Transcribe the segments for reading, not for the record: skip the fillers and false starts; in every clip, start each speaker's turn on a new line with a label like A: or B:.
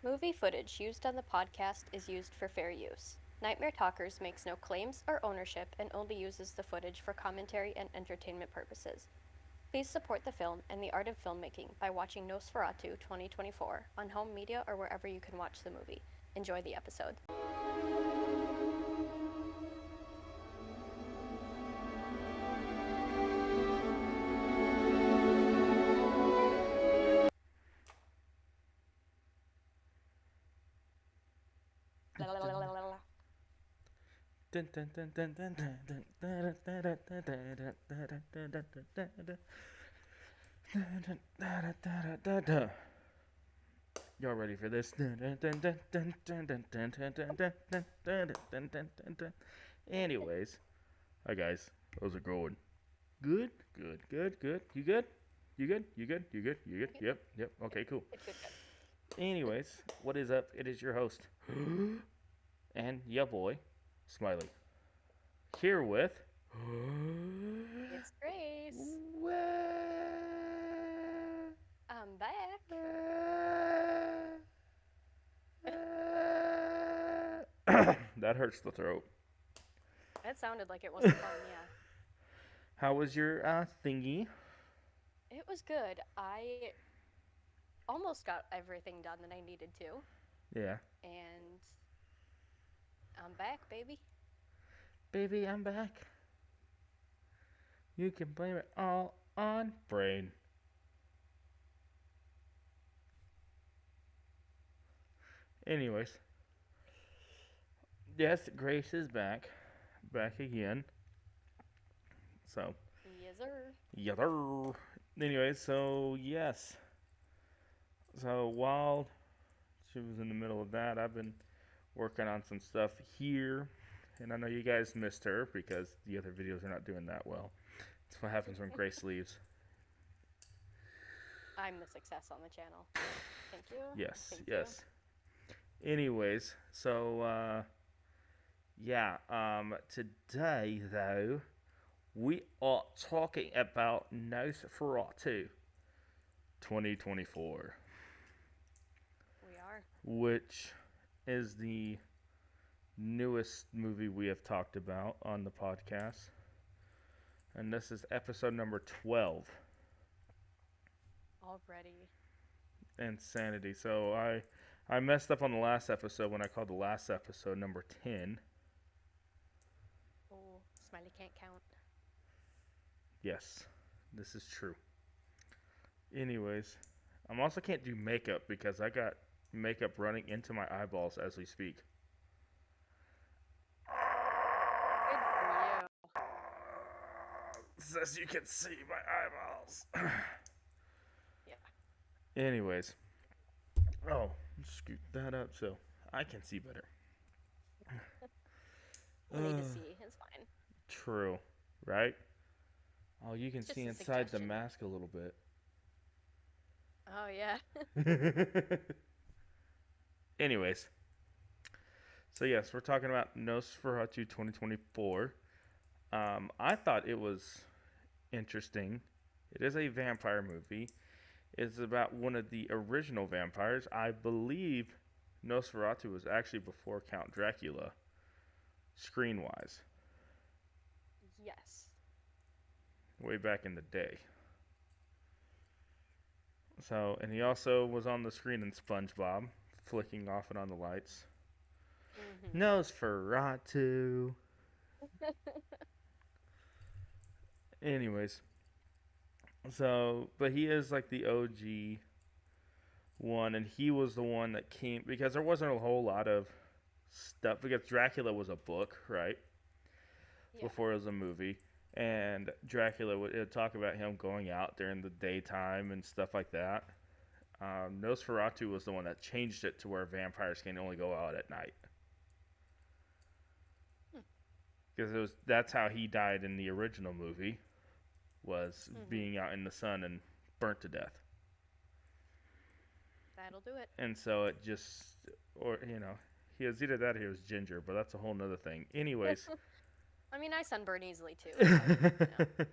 A: Movie footage used on the podcast is used for fair use. Nightmare Talkers makes no claims or ownership and only uses the footage for commentary and entertainment purposes. Please support the film and the art of filmmaking by watching Nosferatu 2024 on home media or wherever you can watch the movie. Enjoy the episode.
B: Y'all ready for this? Anyways, hi guys, how's it going? Good, good, good, good. You good? You good? You good? You good? You good? Yep, yep. Okay, cool. Anyways, what is up? It is your host and ya boy, Smiley, here with.
A: It's Grace.
B: What?
A: I'm back.
B: That hurts the throat.
A: That sounded like it wasn't fun, yeah.
B: How was your thingy?
A: It was good. I almost got everything done that I needed to,
B: Yeah.
A: and I'm back, baby.
B: Baby, I'm back. You can blame it all on brain. Anyways. Yes, Grace is back. Back again. So.
A: Yes, sir.
B: Yather. Anyways, so yes. So while she was in the middle of that, I've been working on some stuff here. And I know you guys missed her because the other videos are not doing that well. That's what happens when Grace leaves.
A: I'm the success on the channel. Thank you.
B: Yes,
A: Thank
B: yes. Anyways, so today though we are talking about Nosferatu 2024.
A: We are.
B: Which is the newest movie we have talked about on the podcast. And this is episode number 12.
A: Already.
B: Insanity. So I messed up on the last episode when I called the last episode number 10.
A: Oh, Smiley can't count.
B: Yes, this is true. Anyways, I also can't do makeup because I got makeup running into my eyeballs as we speak.
A: Good for you.
B: As you can see, my eyeballs.
A: Yeah.
B: Anyways. Oh, scoot that up so I can see better.
A: You need to see. It's fine.
B: True, right? Oh, you can
A: Just
B: see
A: a
B: inside the
A: suggestion.
B: mask a little bit.
A: Oh, yeah.
B: Anyways. So, yes, we're talking about Nosferatu 2024. I thought it was interesting. It is a vampire movie. It's about one of the original vampires. I believe Nosferatu was actually before Count Dracula, screen-wise.
A: Yes.
B: Way back in the day. So, and he also was on the screen in SpongeBob, flicking off and on the lights.
A: Mm-hmm.
B: Nosferatu. Anyways, so, but he is like the OG one, and he was the one that came because there wasn't a whole lot of stuff because Dracula was a book, right?
A: Yeah.
B: Before it was a movie. And Dracula would talk about him going out during the daytime and stuff like that. Nosferatu was the one that changed it to where vampires can only go out at night. Because that's how he died in the original movie, was being out in the sun and burnt to death.
A: That'll do it.
B: And so it just, or he was either that or he was ginger, but that's a whole nother thing. Anyways.
A: I mean, I sunburn easily too. So,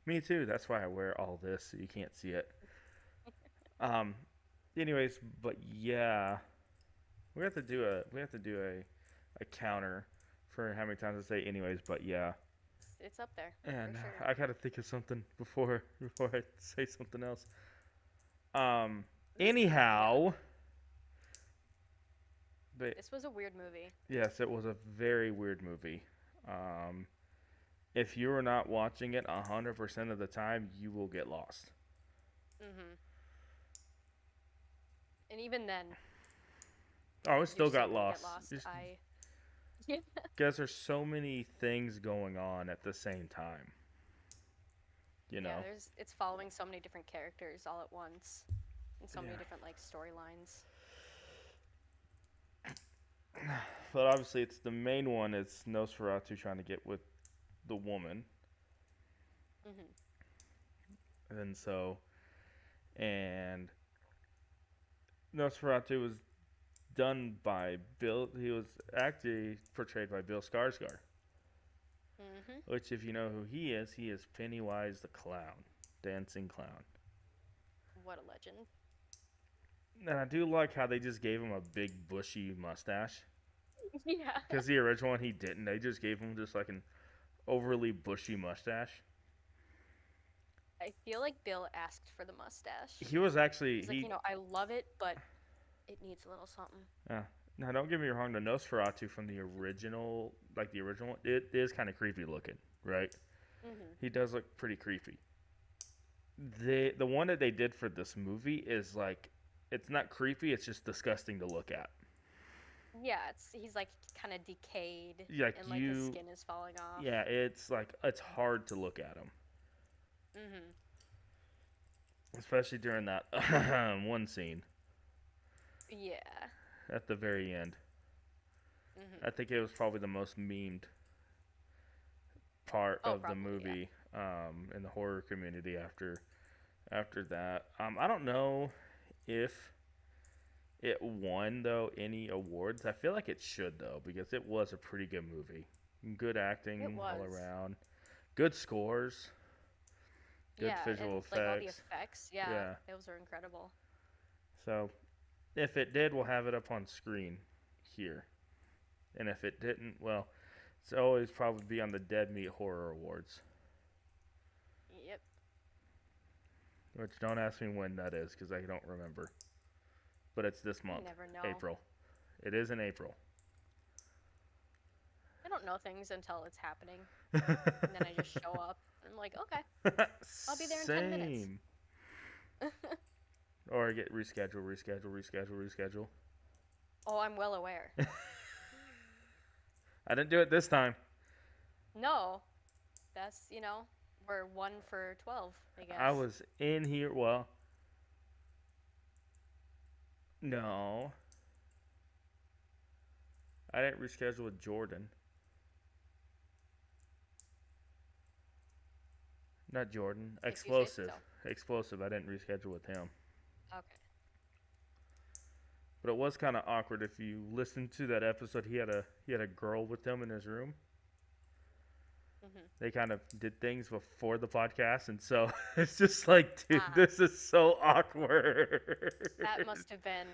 B: Me too. That's why I wear all this so you can't see it. Anyways, but yeah, we have to do a counter for how many times I say anyways, but yeah.
A: It's up there for
B: And
A: sure.
B: I gotta think of something before I say something else. Um.
A: Yeah,
B: Anyhow, but
A: this was a weird movie.
B: yes, it was a very weird movie. Um. If you are not watching it 100% of the time, you will get lost.
A: Mhm. And even then,
B: Oh, it
A: you're
B: still
A: still
B: got
A: gonna get
B: lost.
A: lost. I. Yeah.
B: Because there's so many things going on at the same time. You
A: Yeah,
B: know.
A: it's following so many different characters all at once, and so many
B: Yeah.
A: different like storylines.
B: But obviously, it's the main one. It's Nosferatu trying to get with the woman,
A: Mhm.
B: and so and Nosferatu was done by Bill. He was actually portrayed by Bill Skarsgård,
A: Mhm.
B: which, if you know who he is Pennywise the clown, dancing clown.
A: What a legend.
B: And I do like how they just gave him a big bushy mustache.
A: Yeah.
B: Because the original one he didn't. They just gave him just like an overly bushy mustache.
A: I feel like Bill asked for the mustache.
B: He was actually
A: He's like,
B: he.
A: I love it, but it needs a little something.
B: Uh, Now, don't get me wrong. The Nosferatu from the original, like the original one, it is kind of creepy looking, right?
A: Mhm.
B: He does look pretty creepy. The one that they did for this movie is like, it's not creepy. It's just disgusting to look at.
A: Yeah, he's like kind of decayed,
B: Like
A: and like his
B: you,
A: skin is falling off.
B: yeah, it's like it's hard to look at him,
A: Mhm.
B: especially during that one scene
A: Yeah.
B: at the very end.
A: Mhm.
B: I think it was probably the most memed part
A: Oh,
B: of the
A: probably, yeah.
B: movie in the horror community after that. I don't know if it won though any awards. I feel like it should though because it was a pretty good movie. Good
A: It
B: acting all
A: was.
B: around. Good scores. Good
A: Yeah,
B: visual
A: and like all the
B: effects.
A: effects, yeah,
B: Yeah.
A: those are incredible.
B: So if it did, we'll have it up on screen here. And if it didn't, well, it's always probably be on the Dead Meat Horror Awards.
A: Yep.
B: Which don't ask me when that is because I don't remember. But it's this
A: You
B: month,
A: never know.
B: April. It is in April.
A: I don't know things until it's happening, and then I just show up. And I'm like, okay, I'll be there in 10 minutes.
B: Same. Or I get reschedule.
A: Oh, I'm well aware.
B: I didn't do it this time.
A: No, that's, we're 1 for 12, I
B: I
A: guess.
B: was in here. Well, no. I didn't reschedule with Jordan. Not Jordan.
A: If you say
B: Explosive.
A: so.
B: Explosive. I didn't reschedule with him.
A: Okay.
B: But it was kind of awkward if you listen to that episode. He had a girl with him in his room.
A: Mhm.
B: They kind of did things before the podcast, and so it's just like, dude,
A: Ah,
B: this is so awkward.
A: that must have been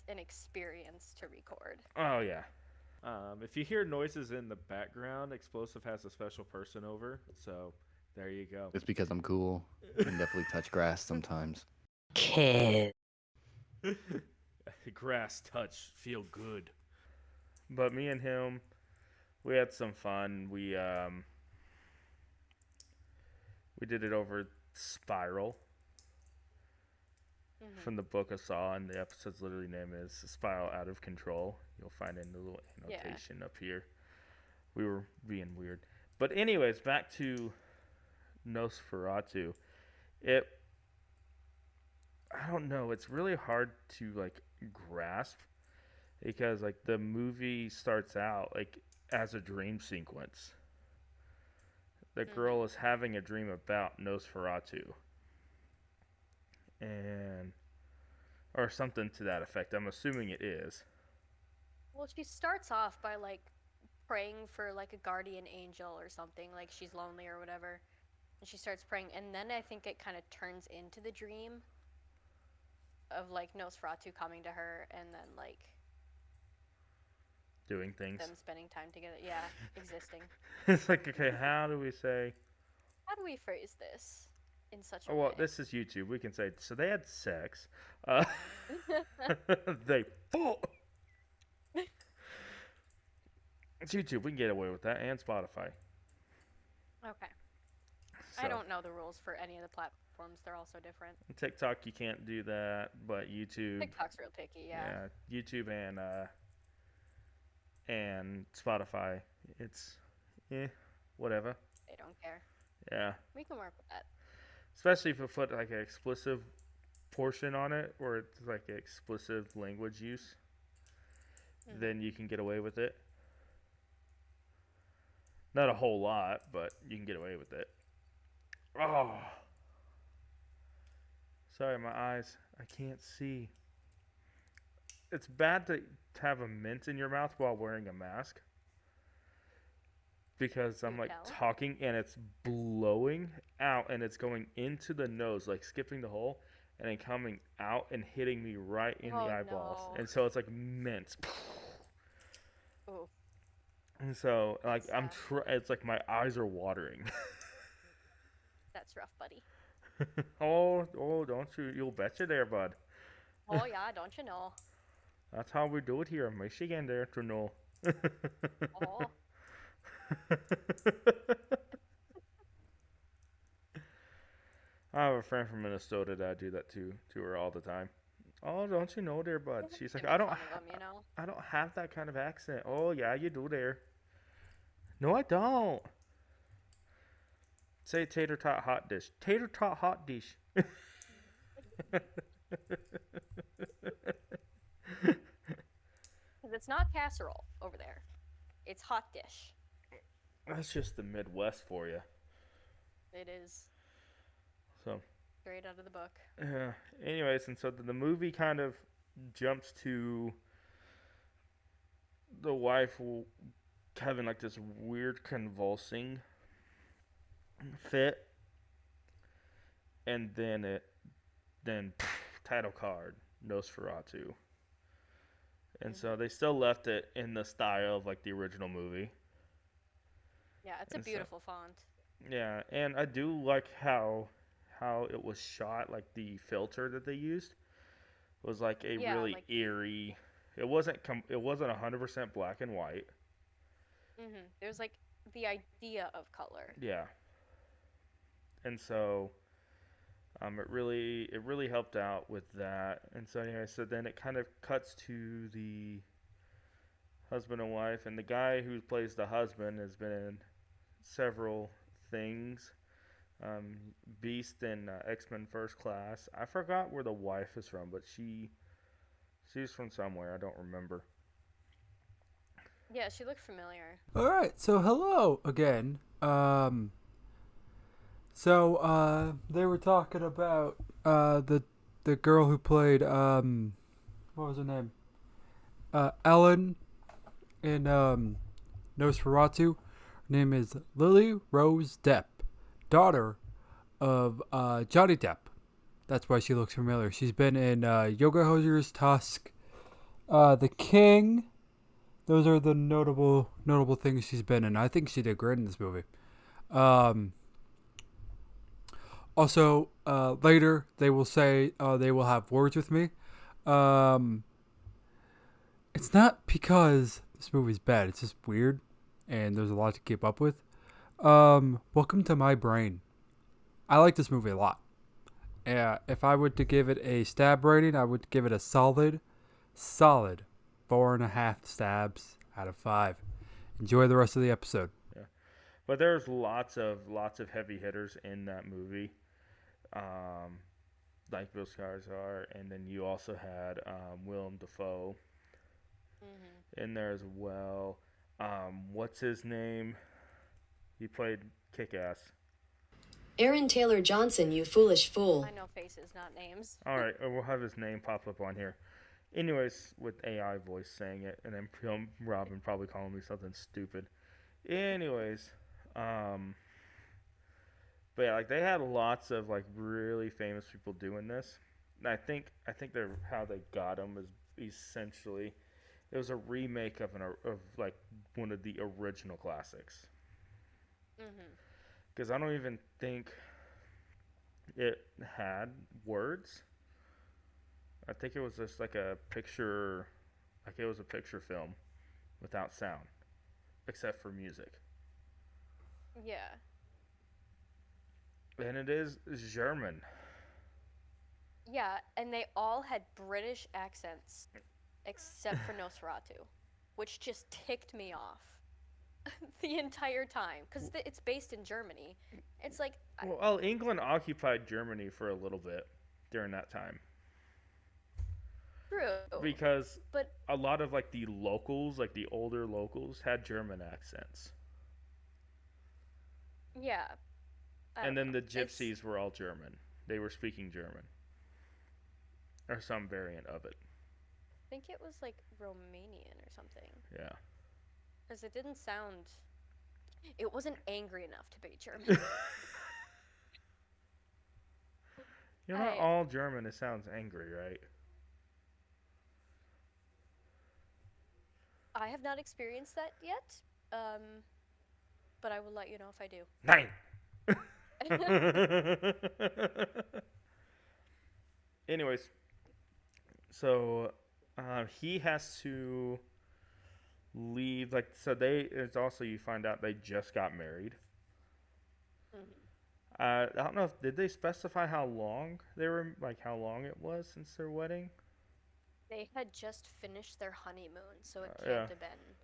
A: an experience to record.
B: Oh yeah. If you hear noises in the background, Explosive has a special person over, so there you go.
C: It's because I'm cool. I can definitely touch grass sometimes.
D: Kid.
B: Grass touch feel good. But me and him, we had some fun. We did it over Spiral
A: Mhm.
B: from the book of Saw, and the episode's literally name is Spiral Out of Control. You'll find it in the little
A: Yeah.
B: annotation up here. We were being weird. But anyways, back to Nosferatu. It I don't know, it's really hard to like grasp because like the movie starts out like as a dream sequence. The girl
A: Mhm.
B: is having a dream about Nosferatu and or something to that effect. I'm assuming it is.
A: Well, she starts off by like praying for like a guardian angel or something, like she's lonely or whatever. And she starts praying, and then I think it kind of turns into the dream. of like Nosferatu coming to her and then like
B: Doing things.
A: them spending time together. Yeah, existing.
B: It's like, okay, how do we say?
A: How do we phrase this in such a
B: Oh, well,
A: way?
B: this is YouTube. We can say, so they had sex. Uh, they fought. It's YouTube. We can get away with that, and Spotify.
A: Okay.
B: So,
A: I don't know the rules for any of the platforms. They're all so different.
B: TikTok, you can't do that, but YouTube.
A: TikTok's real picky, yeah.
B: YouTube and Spotify. It's, whatever.
A: They don't care.
B: Yeah.
A: We can work with that.
B: Especially if you put like an explicit portion on it, or it's like an explicit language use, then you can get away with it. Not a whole lot, but you can get away with it. Oh. Sorry, my eyes. I can't see. It's bad to have a mint in your mouth while wearing a mask. Because I'm like talking and it's blowing out and it's going into the nose, like skipping the hole, and then coming out and hitting me right in the eyeballs.
A: No.
B: And so it's like mint.
A: Ooh.
B: And so like it's like my eyes are watering.
A: That's rough, buddy.
B: oh, don't you? You'll betcha there, bud.
A: Oh yeah, don't you know?
B: That's how we do it here in Michigan, there to know.
A: Oh.
B: I have a friend from Minnesota that I do that to her all the time. Oh, don't you know there, bud? She's like, I don't have that kind of accent. Oh yeah, you do there. No, I don't. Say tater tot hot dish. Tater tot hot dish.
A: It's not casserole over there. It's hot dish.
B: That's just the Midwest for you.
A: It is.
B: So.
A: Straight out of the book.
B: Yeah. Anyways, and so the movie kind of jumps to the wife having like this weird convulsing fit, and then title card Nosferatu. And so they still left it in the style of like the original movie.
A: Yeah, it's a beautiful font.
B: Yeah, and I do like how it was shot, like the filter that they used was like a really eerie. It wasn't 100% black and white.
A: There's like the idea of color.
B: Yeah. And so it really helped out with that. And so anyway, so then it kind of cuts to the husband and wife, and the guy who plays the husband has been in several things. Beast and X-Men First Class. I forgot where the wife is from, but she's from somewhere. I don't remember.
A: Yeah, she looked familiar.
D: All right, so hello again. So they were talking about the girl who played what was her name? Ellen in Nosferatu. Her name is Lily Rose Depp, daughter of Johnny Depp. That's why she looks familiar. She's been in Yoga Hosers, Tusk, The King. Those are the notable things she's been in. I think she did great in this movie. Also, later they will say they will have words with me. It's not because this movie's bad. It's just weird, and there's a lot to keep up with. Welcome to my brain. I like this movie a lot. If I were to give it a stab rating, I would give it a solid 4.5 stabs out of 5. Enjoy the rest of the episode.
B: Yeah, but there's lots of heavy hitters in that movie, like Bill Skarsgård, and then you also had Willem Dafoe in there as well. What's his name? He played Kick-Ass.
E: Aaron Taylor Johnson, you foolish fool.
A: I know faces, not names.
B: All right, we'll have his name pop up on here. Anyways, with AI voice saying it, and then Robin probably calling me something stupid. Anyways, but yeah, like they had lots of like really famous people doing this, I think they're how they got him is essentially it was a remake of like one of the original classics.
A: Mhm.
B: Because I don't even think it had words. I think it was just like a picture, like it was a picture film without sound, except for music.
A: Yeah.
B: And it is German.
A: Yeah, and they all had British accents except for Nosferatu, which just ticked me off the entire time because it's based in Germany. It's like,
B: Well, England occupied Germany for a little bit during that time
A: true,
B: because
A: but
B: a lot of like the locals, like the older locals, had German accents,
A: yeah, I
B: and
A: don't
B: then
A: know.
B: the
A: It's
B: gypsies were all German. They were speaking German or some variant of it.
A: I think it was like Romanian or something
B: Yeah.
A: because it didn't sound. It wasn't angry enough to be German.
B: Not
A: I
B: all German. It sounds angry, right?
A: I have not experienced that yet, but I will let you know if I do.
B: Nine. Anyways, so he has to leave. Like, so they. It's also you find out they just got married.
A: Mhm.
B: I don't know if did they specify how long they were, like how long it was since their wedding.
A: They had just finished their honeymoon, so it
B: Yeah,
A: can't have been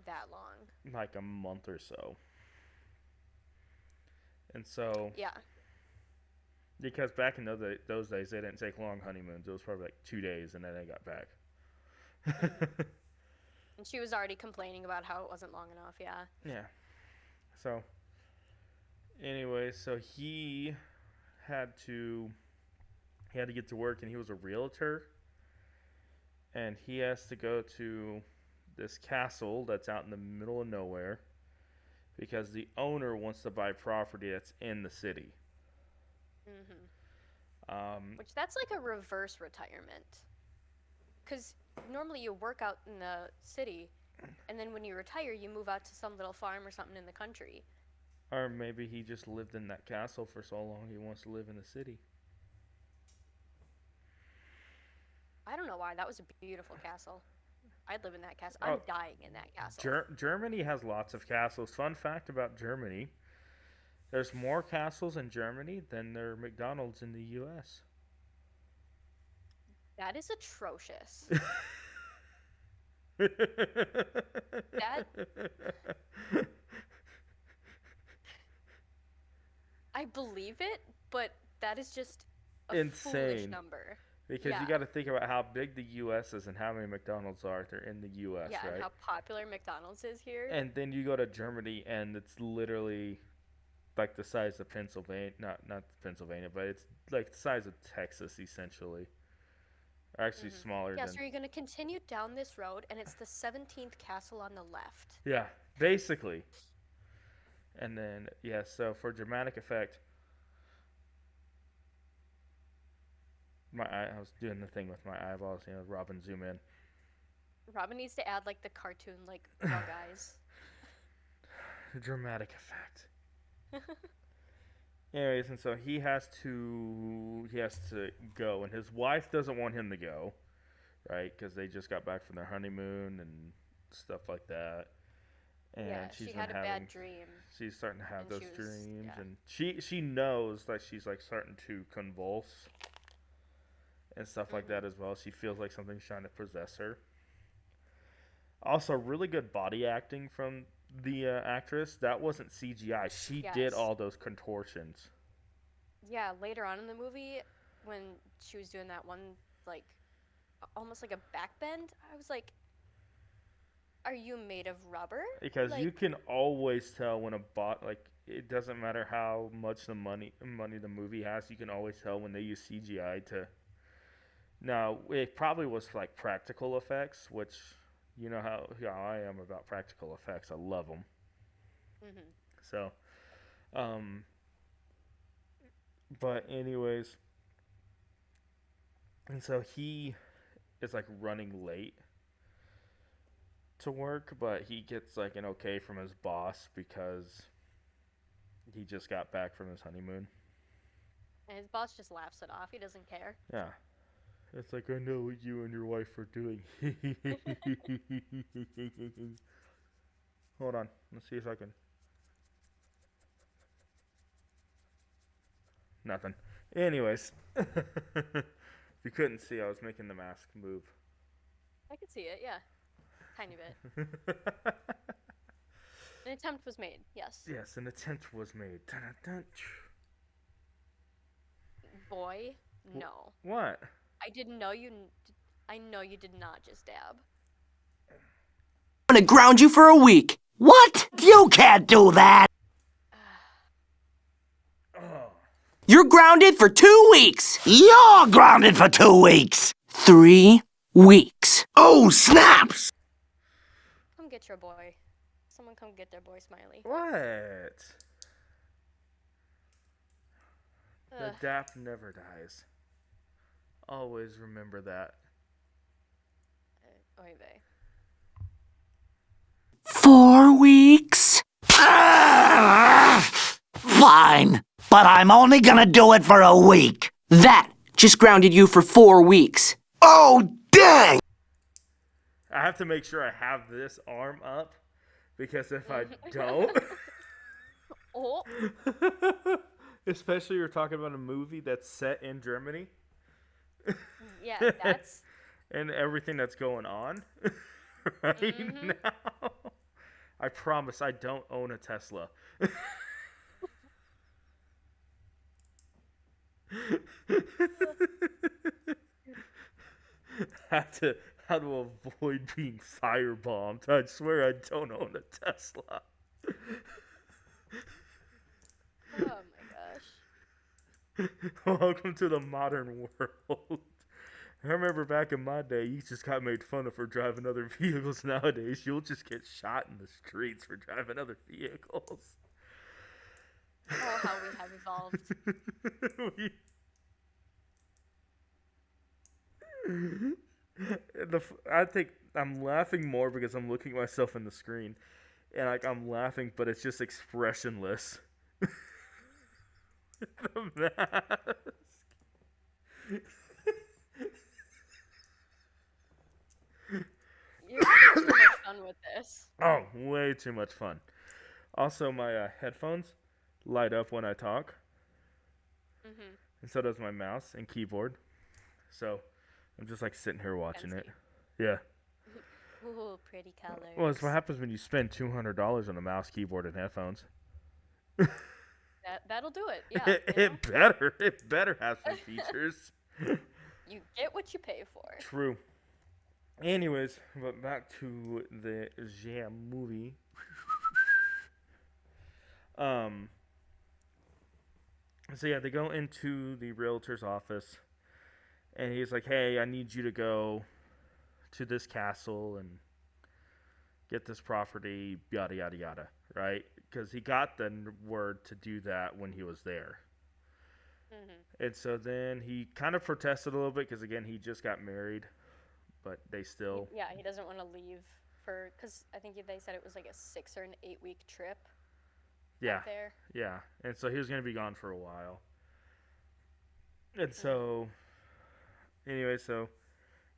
A: that long.
B: like a month or so. And so,
A: Yeah,
B: because back in those days, they didn't take long honeymoons. It was probably like 2 days, and then they got back.
A: and she was already complaining about how it wasn't long enough. Yeah.
B: Yeah. So, anyway, so had to he had to get to work, and he was a realtor, and he has to go to this castle that's out in the middle of nowhere because the owner wants to buy property that's in the city.
A: Mhm.
B: Um,
A: Which that's like a reverse retirement, because normally you work out in the city, and then when you retire, you move out to some little farm or something in the country.
B: or maybe he just lived in that castle for so long he wants to live in the city.
A: I don't know why. That was a beautiful castle. I'd live in that castle.
B: Oh,
A: I'm dying in that castle.
B: Germany has lots of castles. Fun fact about Germany: there's more castles in Germany than there are McDonald's in the U.S.
A: That is atrocious.
B: That
A: That I believe it, but that is just a foolish
B: insane
A: number.
B: because you
A: Yeah.
B: got to think about how big the U.S. is and how many McDonald's are there in the U.S.
A: Yeah, and
B: Right?
A: how popular McDonald's is here.
B: And then you go to Germany and it's literally like the size of Pennsylvania, not Pennsylvania, but it's like the size of Texas essentially. Or actually
A: Hmm.
B: smaller
A: Yeah,
B: than.
A: so you're gonna continue down this road, and it's the 17th castle on the left.
B: Yeah, basically. And then yeah, so for dramatic effect, I was doing the thing with my eyeballs, Robin zoom in.
A: Robin needs to add like the cartoon like bug eyes.
B: Dramatic effect. Anyways, and so he has to go, and his wife doesn't want him to go, right? Because they just got back from their honeymoon and stuff like that.
A: Yeah,
B: And
A: she had a bad dream,
B: she's starting to have
A: and
B: those
A: she was
B: dreams,
A: yeah.
B: and she knows that she's like starting to convulse and stuff like
A: Hmm.
B: that as well. She feels like something's trying to possess her. Also, really good body acting from the actress. That wasn't CGI. She did
A: Yes.
B: all those contortions.
A: Yeah, later on in the movie, when she was doing that one like almost like a back bend, I was like, "Are you made of rubber?"
B: Because you
A: Like,
B: can always tell when a bot, like, it doesn't matter how much the money the movie has, you can always tell when they use CGI to. Now, it probably was like practical effects, which you know how I am about practical effects. I love them.
A: hmm
B: So, um, but anyways, And so he is like running late to work, but he gets like an okay from his boss because he just got back from his honeymoon.
A: And his boss just laughs it off. He doesn't care.
B: Yeah. It's like, I know what you and your wife are doing. Hold on. Let's see if I can. Nothing. Anyways. If you couldn't see, I was making the mask move.
A: I could see it, yeah. Tiny bit. An attempt was made, yes.
B: Yes, an attempt was made. Dun-dun-dun.
A: Boy, no.
B: What?
A: I didn't know you. I know you did not just dab.
F: I'm gonna ground you for a week. What? You can't do that.
B: Oh.
F: You're grounded for 2 weeks. You're grounded for 2 weeks. 3 weeks. Oh, snaps!
A: Come get your boy. Someone come get their boy Smiley.
B: What? The
A: Ugh.
B: DAP never dies. Always remember that.
A: Oy vey.
F: 4 weeks? Fine, but I'm only gonna do it for a week. That just grounded you for 4 weeks. Oh, dang!
B: I have to make sure I have this arm up because if I don't,
A: Oh,
B: especially you're talking about a movie that's set in Germany
A: yeah, that's.
B: and everything that's going on right now. I promise I don't own a Tesla. how to avoid being firebombed. I swear I don't own a Tesla.
A: Oh my gosh.
B: Welcome to the modern world. I remember back in my day, you just got made fun of for driving other vehicles. Nowadays, you'll just get shot in the streets for driving other vehicles.
A: Oh, how we have evolved.
B: I think I'm laughing more because I'm looking at myself in the screen, and like I'm laughing, but it's just expressionless. The mask.
A: You're having too much fun with this.
B: Oh, way too much fun. Also, my headphones light up when I talk,
A: Mm-hmm.
B: and so does my mouse and keyboard. So I'm just like sitting here watching it.
A: Fancy.
B: Yeah.
A: Ooh, pretty colors.
B: Well, it's what happens when you spend $200 on a mouse, keyboard, and headphones.
A: That'll do it. Yeah.
B: It better have some features.
A: You get what you pay for.
B: True. Anyways, but back to the Jam movie. So yeah, they go into the realtor's office, and he's like, "Hey, I need you to go to this castle and get this property, yada yada yada." Right? Because he got the word to do that when he was there.
A: Mm-hmm.
B: And so then he kind of protested a little bit because again he just got married, but they still
A: Yeah, he doesn't want to leave for because I think they said it was like a 6 or an 8 week trip.
B: yeah
A: Up there.
B: yeah, and so he was gonna be gone for a while. And so anyway, so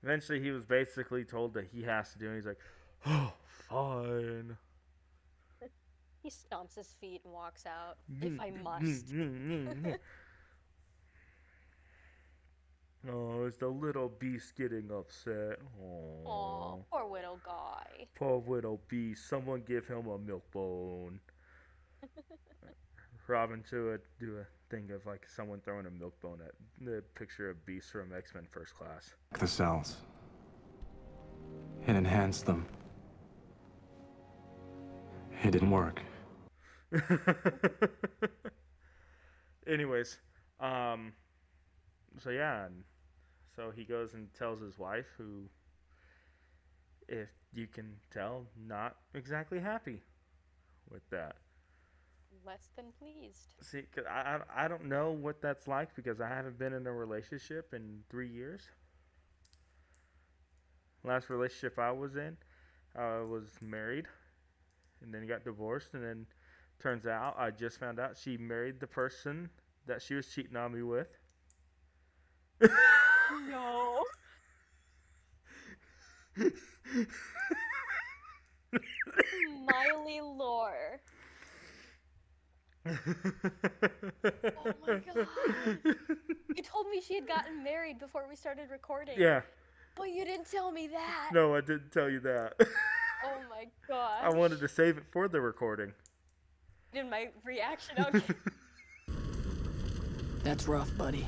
B: eventually he was basically told that he has to do it. And he's like, "Oh, fine."
A: He stomps his feet and walks out. If I must.
B: Oh, it's the little beast getting upset.
A: Aw,
B: Oh,
A: poor little guy.
B: poor little beast. Someone give him a milk bone. Robin to do a thing of like someone throwing a milk bone at the picture of Beast from X-Men First Class.
G: The cells and enhance them. It didn't work.
B: Anyways, so yeah, and so he goes and tells his wife, who, if you can tell, not exactly happy with that.
A: Less than pleased.
B: See, 'cause I don't know what that's like because I haven't been in a relationship in 3 years. last relationship I was in, I was married, and then got divorced, and then turns out I just found out she married the person that she was cheating on me with.
A: No. Miley lore. Oh my god. You told me she had gotten married before we started recording.
B: Yeah.
A: But you didn't tell me that.
B: No, I didn't tell you that.
A: Oh my gosh.
B: I wanted to save it for the recording.
A: In my reaction, okay.
F: That's rough, buddy.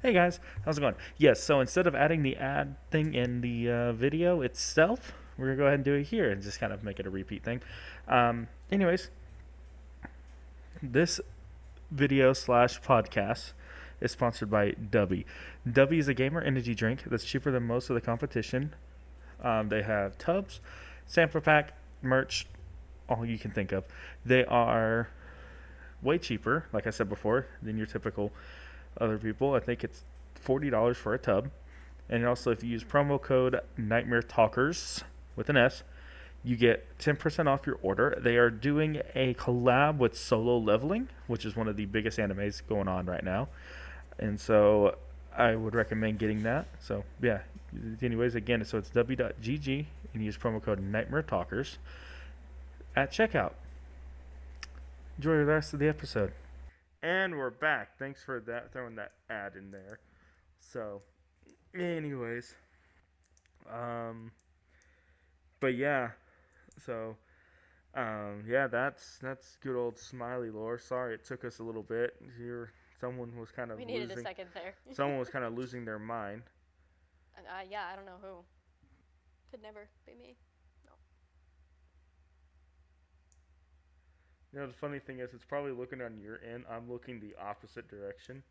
B: Hey guys, how's it going? Yes, so instead of adding the ad thing in the video itself, we're going to go ahead and do it here and just kind of make it a repeat thing. Anyways, this video / podcast is sponsored by Dubby. Dubby is a gamer energy drink that's cheaper than most of the competition. They have tubs, sample pack, merch, all you can think of. They are way cheaper, like I said before, than your typical other people. I think it's $40 for a tub. And also, if you use promo code Nightmare Talkers with an S, you get 10% off your order. They are doing a collab with Solo Leveling, which is one of the biggest animes going on right now. And so I would recommend getting that. So yeah, anyways, again, so it's w.gg and use promo code Nightmare Talkers at checkout. Enjoy the rest of the episode. And we're back. Thanks for that, throwing that ad in there. So, anyways, but yeah, so, yeah, that's good old Smiley lore. Sorry, it took us a little bit. Someone was kind of
A: We needed a second there.
B: someone was kind of losing their mind.
A: Yeah, I don't know who. Could never be me. No.
B: You know, the funny thing is, it's probably looking on your end. I'm looking the opposite direction.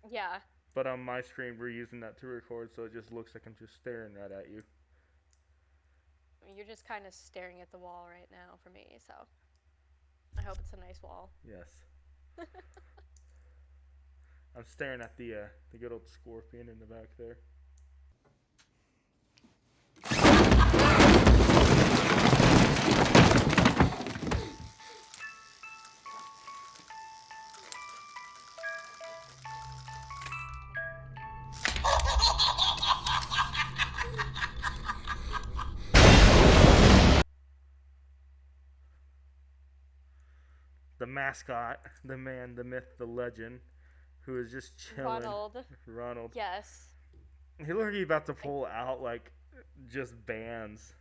A: Yeah.
B: But on my screen, we're using that to record, so it just looks like I'm just staring right at you.
A: I mean, you're just kind of staring at the wall right now for me, so I hope it's a nice wall.
B: Yes. I'm staring at the good old scorpion in the back there. The mascot, the man, the myth, the legend, who is just chilling. Ronald.
A: Yes.
B: He looked like he about to pull out like just bands.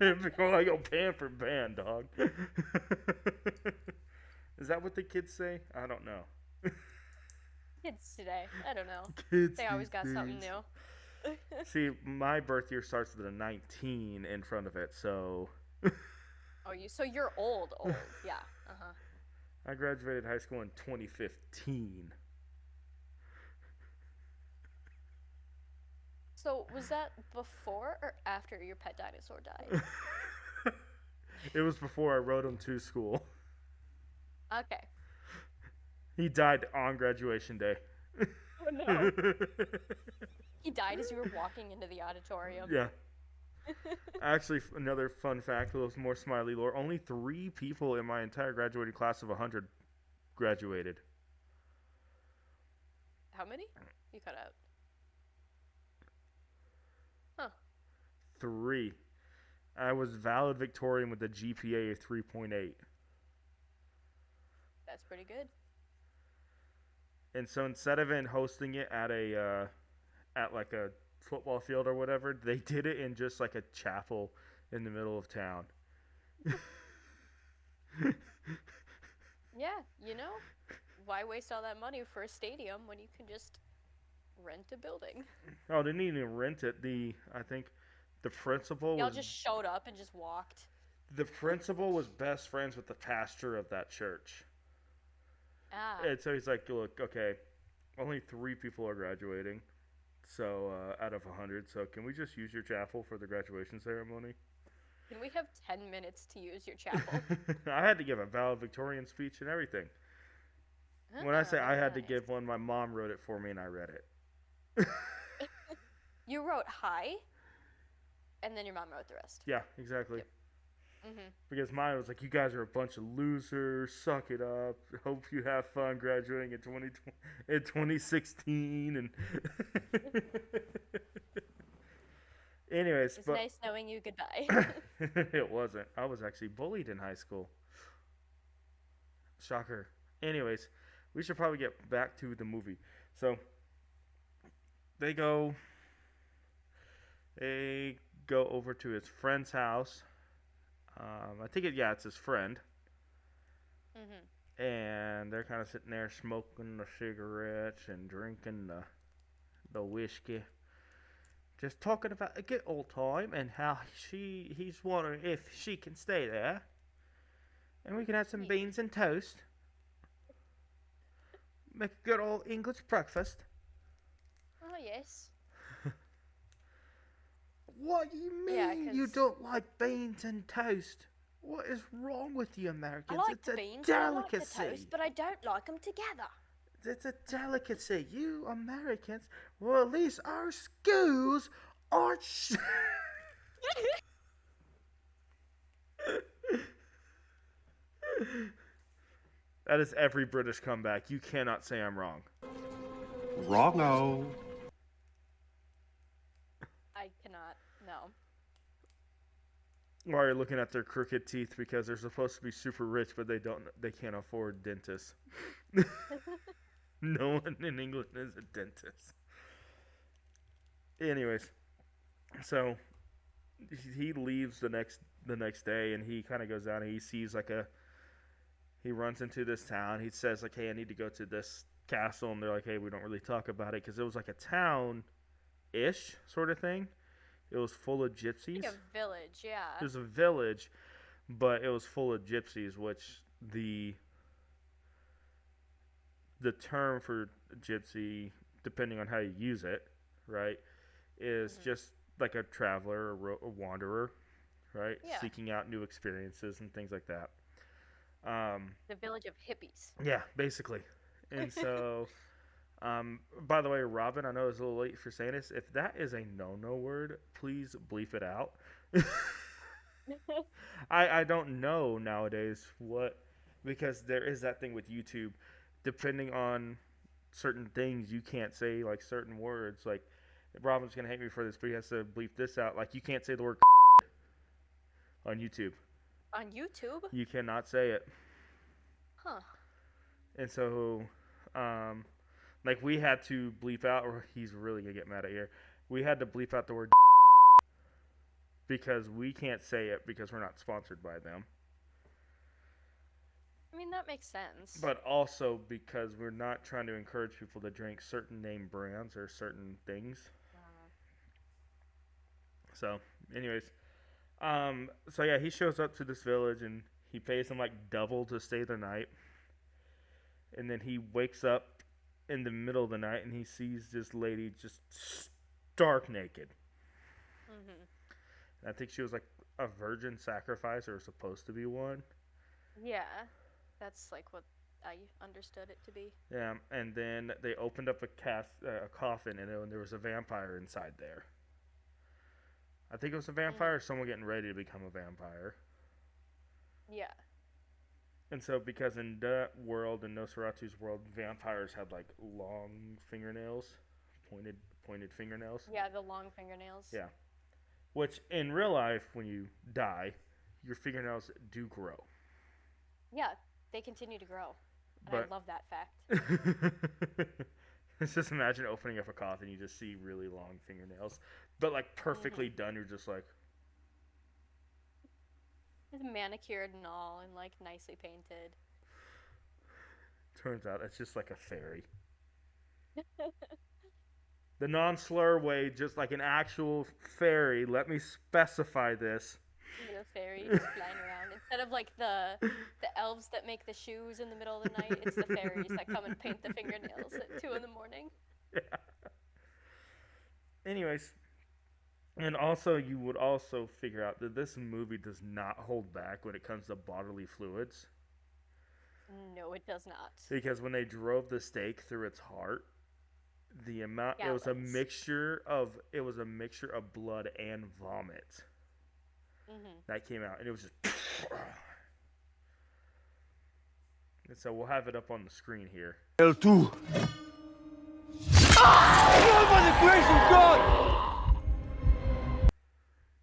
B: Go like, oh, band for band, dog. Is that what the kids say? I don't know.
A: Kids today. I don't know.
B: Kids
A: They always
B: these
A: got something
B: days.
A: new.
B: See, my birth year starts with a 19 in front of it, so
A: Oh, so you're old. Yeah. Uh-huh.
B: I graduated high school in 2015.
A: So was that before or after your pet dinosaur died?
B: It was before I rode him to school.
A: Okay.
B: He died on graduation day.
A: Oh no. He died as you were walking into the auditorium.
B: Yeah. Actually, another fun fact, a little more Smiley lore. Only 3 people in my entire graduating class of 100 graduated.
A: How many? You cut out. Huh.
B: 3. I was valedictorian with a GPA of 3.8.
A: That's pretty good.
B: And so instead of hosting it at like a football field or whatever, they did it in just like a chapel in the middle of town.
A: Yeah, why waste all that money for a stadium when you can just rent a building?
B: Oh, they didn't even rent it. I think the principal
A: Y'all
B: was
A: just showed up and just walked.
B: the principal was best friends with the pastor of that church.
A: Ah.
B: And so he's like, look, okay, only 3 people are graduating, so out of 100. So can we just use your chapel for the graduation ceremony?
A: Can we have 10 minutes to use your chapel?
B: I had to give a valedictorian speech and everything. When I say I had to give one, my mom wrote it for me and I read it.
A: You wrote hi, and then your mom wrote the rest.
B: Yeah, exactly.
A: Mm-hmm.
B: Because mine was like, you guys are a bunch of losers. Suck it up. Hope you have fun graduating in 2016. And anyways,
A: It's
B: but
A: nice knowing you. Goodbye.
B: it wasn't. I was actually bullied in high school. Shocker. Anyways, we should probably get back to the movie. So they go over to his friend's house. I think it's his friend.
A: Mm-hmm.
B: And they're kind of sitting there smoking the cigarettes and drinking the whiskey. Just talking about a good old time and how he's wondering if she can stay there. And we can have some beans and toast. Make a good old English breakfast.
A: Oh, yes.
B: What do you mean you don't like beans and toast? What is wrong with you Americans?
A: I like
B: It's
A: the
B: a
A: beans and I like the
B: delicacy.
A: toast, but I don't like them together.
B: It's a delicacy. You Americans, well, at least our schools aren't. That is every British comeback. You cannot say I'm wrong.
G: Wrongo.
A: I cannot. No.
B: While you're looking at their crooked teeth because they're supposed to be super rich, but they can't afford dentists. No one in England is a dentist. Anyways, so he leaves the next day, and he kind of goes out and he sees he runs into this town. He says like, "Hey, I need to go to this castle," and they're like, "Hey, we don't really talk about it because it was like a town-ish sort of thing. It was full of gypsies.
A: Like a village, yeah.
B: It was a village, but it was full of gypsies, which the term for gypsy, depending on how you use it, right, is just like a traveler, a wanderer, right, seeking out new experiences and things like that.
A: The village of hippies.
B: Yeah, basically. And so, by the way, Robin, I know it's a little late for saying this. If that is a no-no word, please bleep it out. I don't know nowadays because there is that thing with YouTube. Depending on certain things, you can't say like certain words. Like, Robin's gonna hate me for this, but he has to bleep this out. Like, you can't say the word on YouTube.
A: On YouTube?
B: You cannot say it.
A: Huh.
B: And so, like, we had to bleep out, or he's really gonna get mad at here. We had to bleep out the word because we can't say it because we're not sponsored by them.
A: I mean, that makes sense.
B: But also because we're not trying to encourage people to drink certain name brands or certain things. So, anyways, so yeah, he shows up to this village and he pays them like double to stay the night. And then he wakes up in the middle of the night and he sees this lady just stark naked.
A: Mm-hmm.
B: And I think she was like a virgin sacrifice or supposed to be one.
A: Yeah, that's like what I understood it to be.
B: Yeah, and then they opened up a coffin and there was a vampire inside there. I think it was a vampire or someone getting ready to become a vampire.
A: Yeah.
B: And so, because in that world, in Nosferatu's world, vampires had like long fingernails, pointed fingernails.
A: Yeah, the long fingernails.
B: Yeah. Which in real life, when you die, your fingernails do grow.
A: Yeah, they continue to grow. And
B: But
A: I love that fact.
B: just imagine opening up a coffin, you just see really long fingernails, but like perfectly done. You're just like,
A: It's manicured and all, and like nicely painted.
B: turns out it's just like a fairy. The non-slur way, just like an actual fairy. Let me specify this.
A: A fairy just flying around. Instead of like the elves that make the shoes in the middle of the night, it's the fairies that come and paint the fingernails at 2 a.m.
B: Yeah. Anyways, and also you would also figure out that this movie does not hold back when it comes to bodily fluids.
A: No, it does not.
B: Because when they drove the stake through its heart, The amount it was a mixture of blood and vomit that came out, and it was just. And so we'll have it up on the screen here.
H: L2. By the grace of God!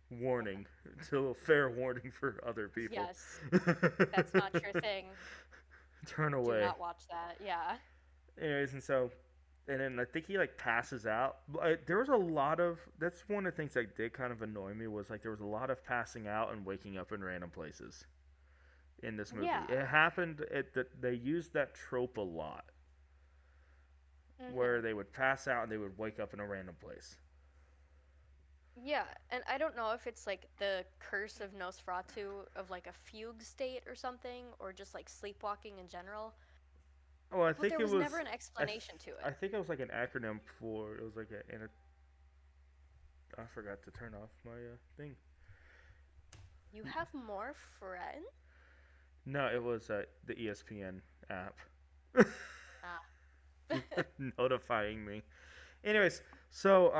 B: Warning. Still a fair warning for other people.
A: Yes. That's not your thing.
B: Turn away.
A: Do not watch that. Yeah.
B: Anyways, and then I think he like passes out. There was a lot of. That's one of the things that did kind of annoy me was like there was a lot of passing out and waking up in random places in this movie.
A: Yeah.
B: It happened. They used that trope a lot, where they would pass out and they would wake up in a random place.
A: Yeah, and I don't know if it's like the curse of Nosferatu of like a fugue state or something, or just like sleepwalking in general.
B: Oh, I
A: But
B: think
A: there
B: it
A: was
B: was
A: never an explanation to it.
B: I think it was like an acronym for. It was like I forgot to turn off my thing.
A: You have more friends?
B: No, it was the ESPN app.
A: Ah.
B: Notifying me. Anyways, so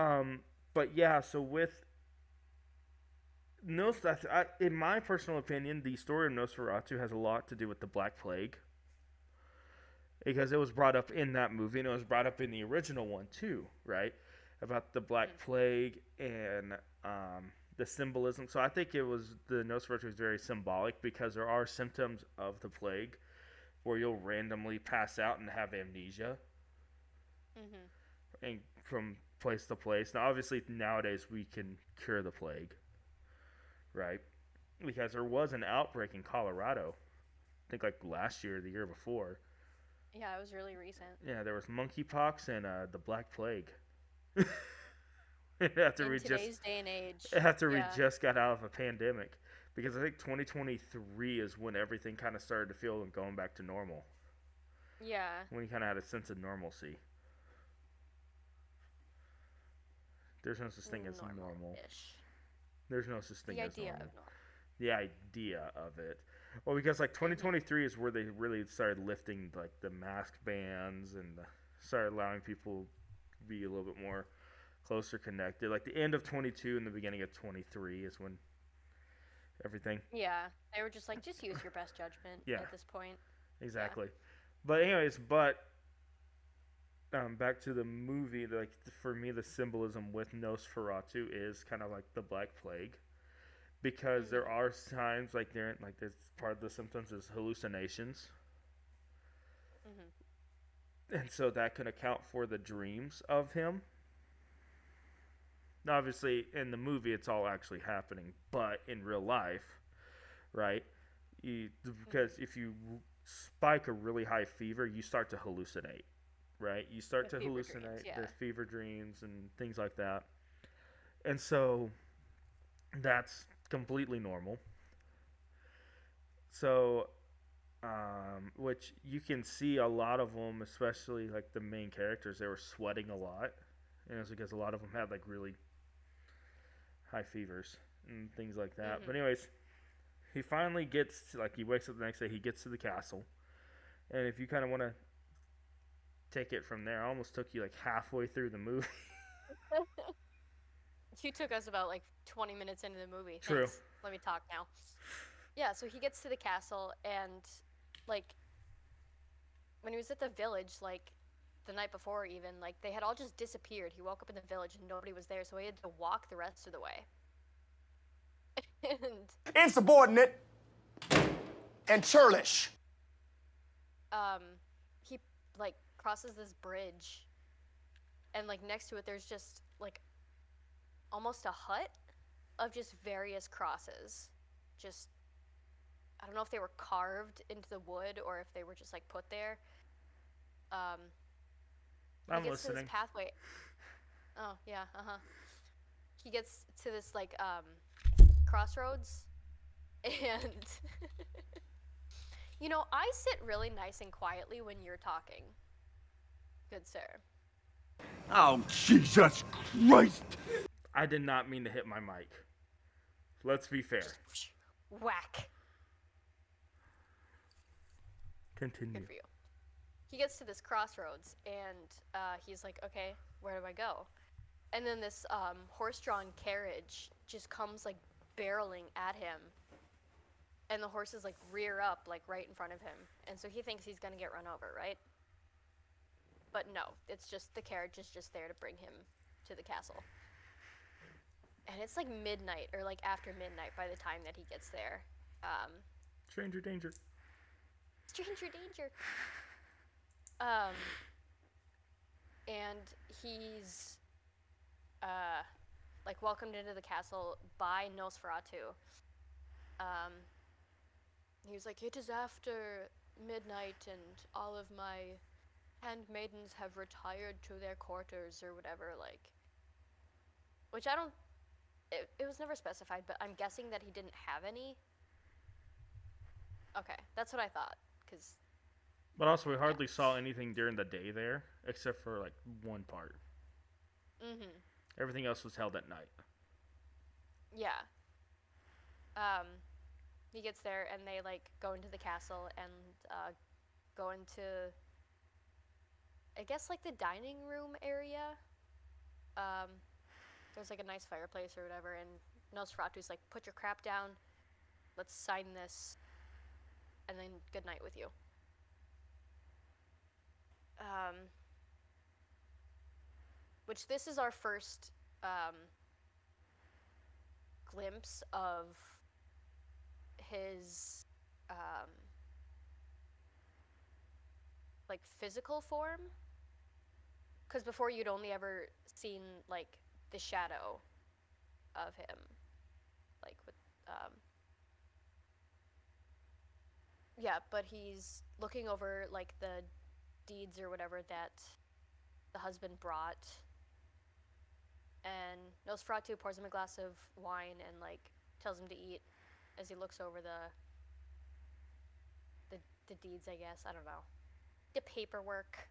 B: but yeah, so with in my personal opinion, the story of Nosferatu has a lot to do with the Black Plague, because it was brought up in that movie, and it was brought up in the original one too, right? About the Black Plague and the symbolism. So I think the Nosferatu is very symbolic, because there are symptoms of the plague where you'll randomly pass out and have amnesia, and from place to place. Now, obviously, nowadays we can cure the plague, right? Because there was an outbreak in Colorado, I think like last year or the year before.
A: Yeah, it was really recent.
B: Yeah, there was monkeypox and the Black Plague.
A: In today's day and age.
B: After we just got out of a pandemic. Because I think 2023 is when everything kind of started to feel and going back to normal.
A: Yeah.
B: When you kind of had a sense of normalcy. There's no such thing as normal. There's no such thing as normal. The idea of it. Well, because like 2023 is where they really started lifting like the mask bans and started allowing people to be a little bit more closer connected. Like the end of 22 and the beginning of 23 is when everything.
A: Yeah, they were just like, just use your best judgment at this point.
B: Exactly. Yeah. But anyways, back to the movie. Like for me, the symbolism with Nosferatu is kind of like the Black Plague, because there are times like there's part of the symptoms is hallucinations, and so that can account for the dreams of him. Now, obviously, in the movie, it's all actually happening, but in real life, right? Because if you spike a really high fever, you start to hallucinate. Right, you start to hallucinate the fever dreams and things like that, and so that's completely normal. So, which you can see a lot of them, especially like the main characters, they were sweating a lot, and it's because a lot of them had like really high fevers and things like that. But anyways, he finally gets to, he wakes up the next day, he gets to the castle, and if you kind of want to take it from there, I almost took you like halfway through the movie.
A: You took us about like 20 minutes into the movie.
B: True.
A: Thanks. Let me talk now. Yeah, so he gets to the castle, and like when he was at the village, like the night before even, like they had all just disappeared. He woke up in the village and nobody was there, so he had to walk the rest of the way. And
H: Insubordinate and churlish.
A: He like crosses this bridge, and like next to it there's just like almost a hut of just various crosses. Just, I don't know if they were carved into the wood or if they were just like put there.
B: I'm
A: he gets
B: listening.
A: to this pathway. Oh yeah, He gets to this like crossroads, and you know, I sit really nice and quietly when you're talking, good sir.
H: Oh, Jesus Christ!
B: I did not mean to hit my mic. Let's be fair.
A: Whack.
B: Continue.
A: Good for you. he gets to this crossroads, and he's like, okay, where do I go? And then this horse-drawn carriage just comes like barreling at him, and the horses like rear up like right in front of him, and so he thinks he's gonna get run over, right? But no, it's just the carriage is just there to bring him to the castle. And it's like midnight, or like after midnight by the time that he gets there.
B: Stranger danger.
A: Stranger danger. And he's like welcomed into the castle by Nosferatu. He was like, it is after midnight and all of my handmaidens have retired to their quarters or whatever, like, which I don't, it was never specified, but I'm guessing that he didn't have any. Okay, that's what I thought, because
B: But also, we hardly saw anything during the day there, except for like one part. Everything else was held at night.
A: yeah. He gets there and they like go into the castle and go into, I guess, like the dining room area. There's like a nice fireplace or whatever, and Nosferatu's like, put your crap down, let's sign this, and then good night with you. Which this is our first glimpse of his like physical form, because before you'd only ever seen like the shadow of him, like with yeah, but he's looking over like the deeds or whatever that the husband brought, and Nosferatu pours him a glass of wine and like tells him to eat as he looks over the deeds, I guess. I don't know. The paperwork.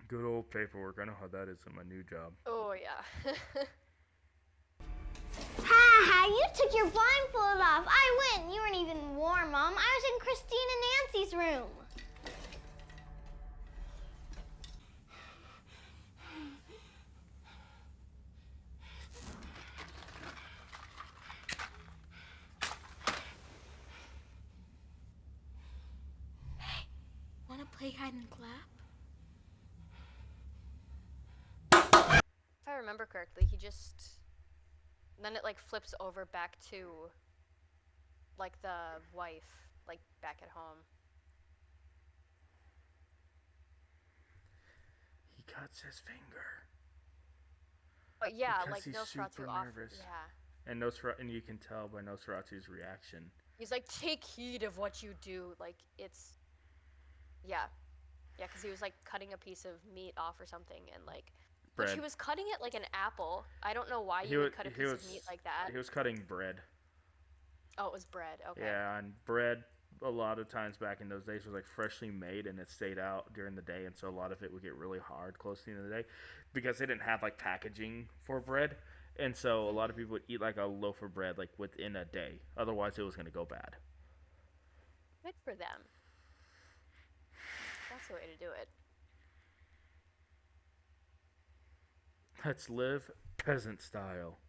B: Good old paperwork. I know how that is in my new job.
A: Oh, yeah.
I: Ha! You took your blindfold off. I went. You weren't even warm, Mom. I was in Christine and Nancy's room. Hey, wanna play hide and clap?
A: If I remember correctly, he just... Then it, like, flips over back to, like, the wife, like, back at home.
B: He cuts his finger.
A: But yeah,
B: Because
A: like,
B: he's
A: Nosferatu
B: super
A: offered,
B: nervous.
A: yeah.
B: And you can tell by Nosferatu's reaction.
A: He's like, take heed of what you do. Like, it's... Yeah. Yeah, because he was, like, cutting a piece of meat off or something, and, like...
B: Bread.
A: Which he was cutting it like an apple. I don't know why you would cut a piece of meat like that.
B: He was cutting bread.
A: Oh, it was bread. Okay.
B: Yeah, and bread, a lot of times back in those days, was, like, freshly made, and it stayed out during the day, and so a lot of it would get really hard close to the end of the day, because they didn't have, like, packaging for bread. And so a lot of people would eat like a loaf of bread like within a day. Otherwise, it was going to go bad.
A: Good for them. That's the way to do it.
B: Let's live peasant style.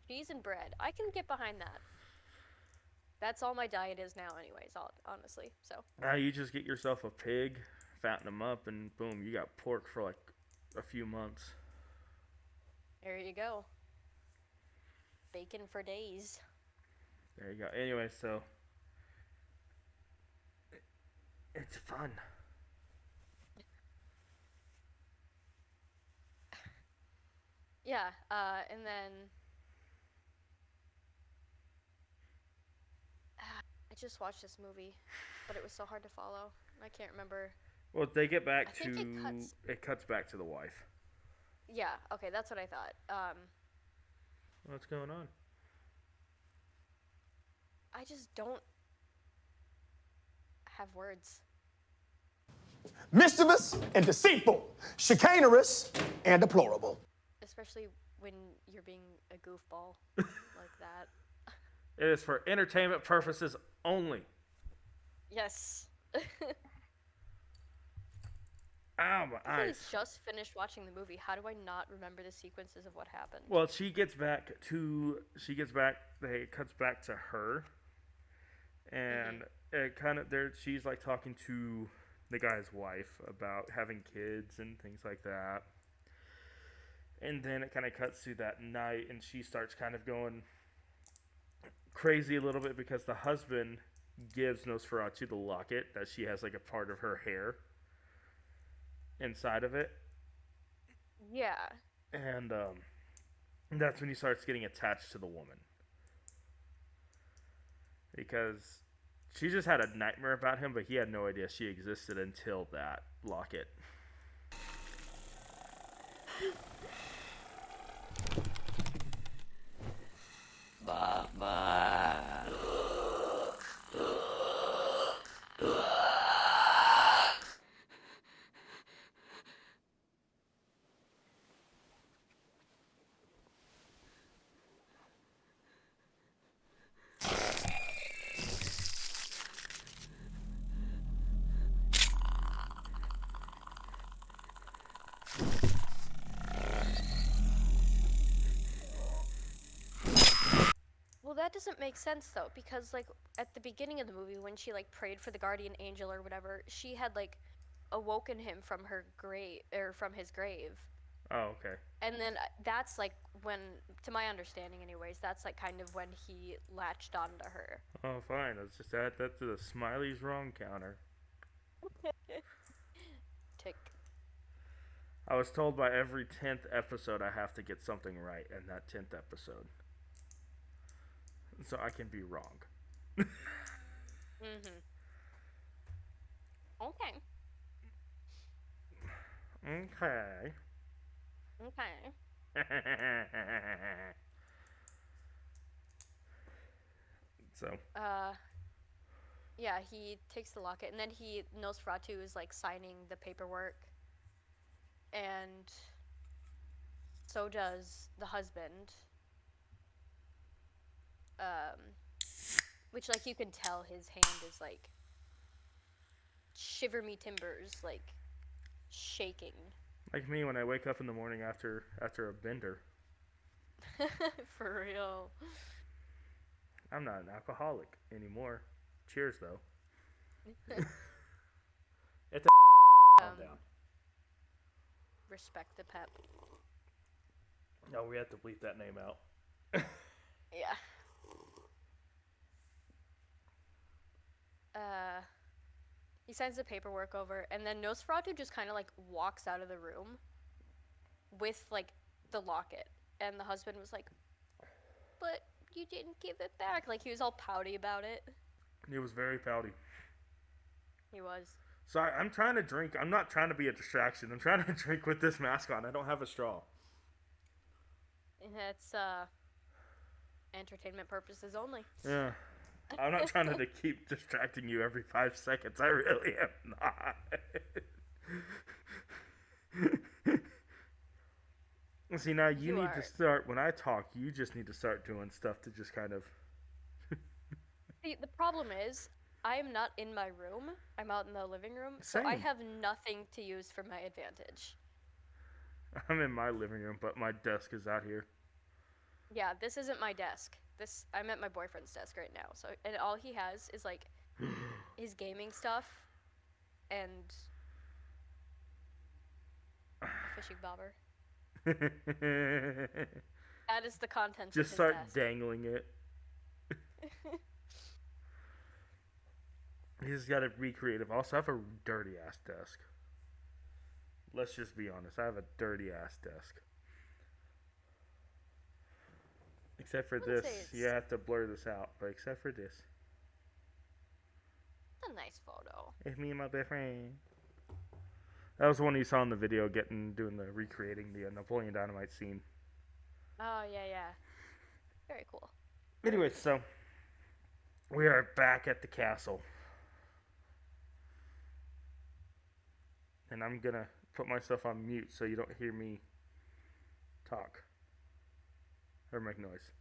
A: Cheese and bread. I can get behind that. That's all my diet is now anyways, honestly. So.
B: You just get yourself a pig, fatten them up, and boom, you got pork for like a few months.
A: There you go. Bacon for days.
B: There you go. Anyway, so it's fun.
A: Yeah, and then I just watched this movie, but it was so hard to follow. I can't remember.
B: Well, they get back
A: I think
B: it cuts back to the wife.
A: Yeah, okay, that's what I thought.
B: What's going on?
A: I just don't have words.
H: Mischievous and deceitful, chicanerous and deplorable.
A: Especially when you're being a goofball like that.
B: It is for entertainment purposes only.
A: Yes.
B: Ow, my
A: I
B: eyes.
A: just finished watching the movie. How do I not remember the sequences of what happened?
B: Well, she gets back. It cuts back to her, and it kind of there. She's like talking to the guy's wife about having kids and things like that. And then it kind of cuts to that night, and she starts kind of going crazy a little bit because the husband gives Nosferatu the locket that she has like a part of her hair inside of it.
A: Yeah.
B: And that's when he starts getting attached to the woman. Because she just had a nightmare about him, but he had no idea she existed until that locket.
A: Well, that doesn't make sense though, because like at the beginning of the movie, when she like prayed for the guardian angel or whatever, she had like awoken him from her grave or from his grave.
B: Oh, okay.
A: And then that's like when, to my understanding, anyways, that's like kind of when he latched onto her.
B: Oh, fine. Let's just add that to the Smiley's wrong counter.
A: Tick.
B: I was told by every 10th episode I have to get something right in that 10th episode. So I can be wrong.
A: Mm-hmm. Okay.
B: Okay.
A: Okay.
B: So.
A: Yeah, he takes the locket, and then Nosferatu is like signing the paperwork, and so does the husband. Which like you can tell his hand is like shiver me timbers, like shaking.
B: Like me when I wake up in the morning after a bender.
A: For real.
B: I'm not an alcoholic anymore. Cheers, though. It's a calm down.
A: Respect the pep.
B: No, we have to bleep that name out.
A: Yeah. He signs the paperwork over, and then Nosferatu just kind of like walks out of the room with like the locket, and the husband was like, "But you didn't give it back." Like he was all pouty about it.
B: He was very pouty.
A: He was.
B: Sorry, I'm trying to drink. I'm not trying to be a distraction. I'm trying to drink with this mask on. I don't have a straw.
A: And it's entertainment purposes only.
B: Yeah. I'm not trying to keep distracting you every 5 seconds. I really am not. See, now you need to start, when I talk, you just need to start doing stuff to just kind of...
A: See, the problem is, I am not in my room. I'm out in the living room, so
B: Same.
A: I have nothing to use for my advantage.
B: I'm in my living room, but my desk is out here.
A: Yeah, this isn't my desk. I'm at my boyfriend's desk right now. So, and all he has is like his gaming stuff and a fishing bobber. That is the content.
B: Just
A: of
B: start
A: his desk.
B: dangling it. He's got to be creative. Also, I have a dirty ass desk. Let's just be honest. I have a dirty ass desk. Except for this, you have to blur this out. But except for this,
A: it's a nice photo.
B: It's me and my best friend. That was the one you saw in the video, doing the recreating the Napoleon Dynamite scene.
A: Oh yeah. Very cool.
B: Anyway, so we are back at the castle, and I'm gonna put myself on mute so you don't hear me talk or make noise.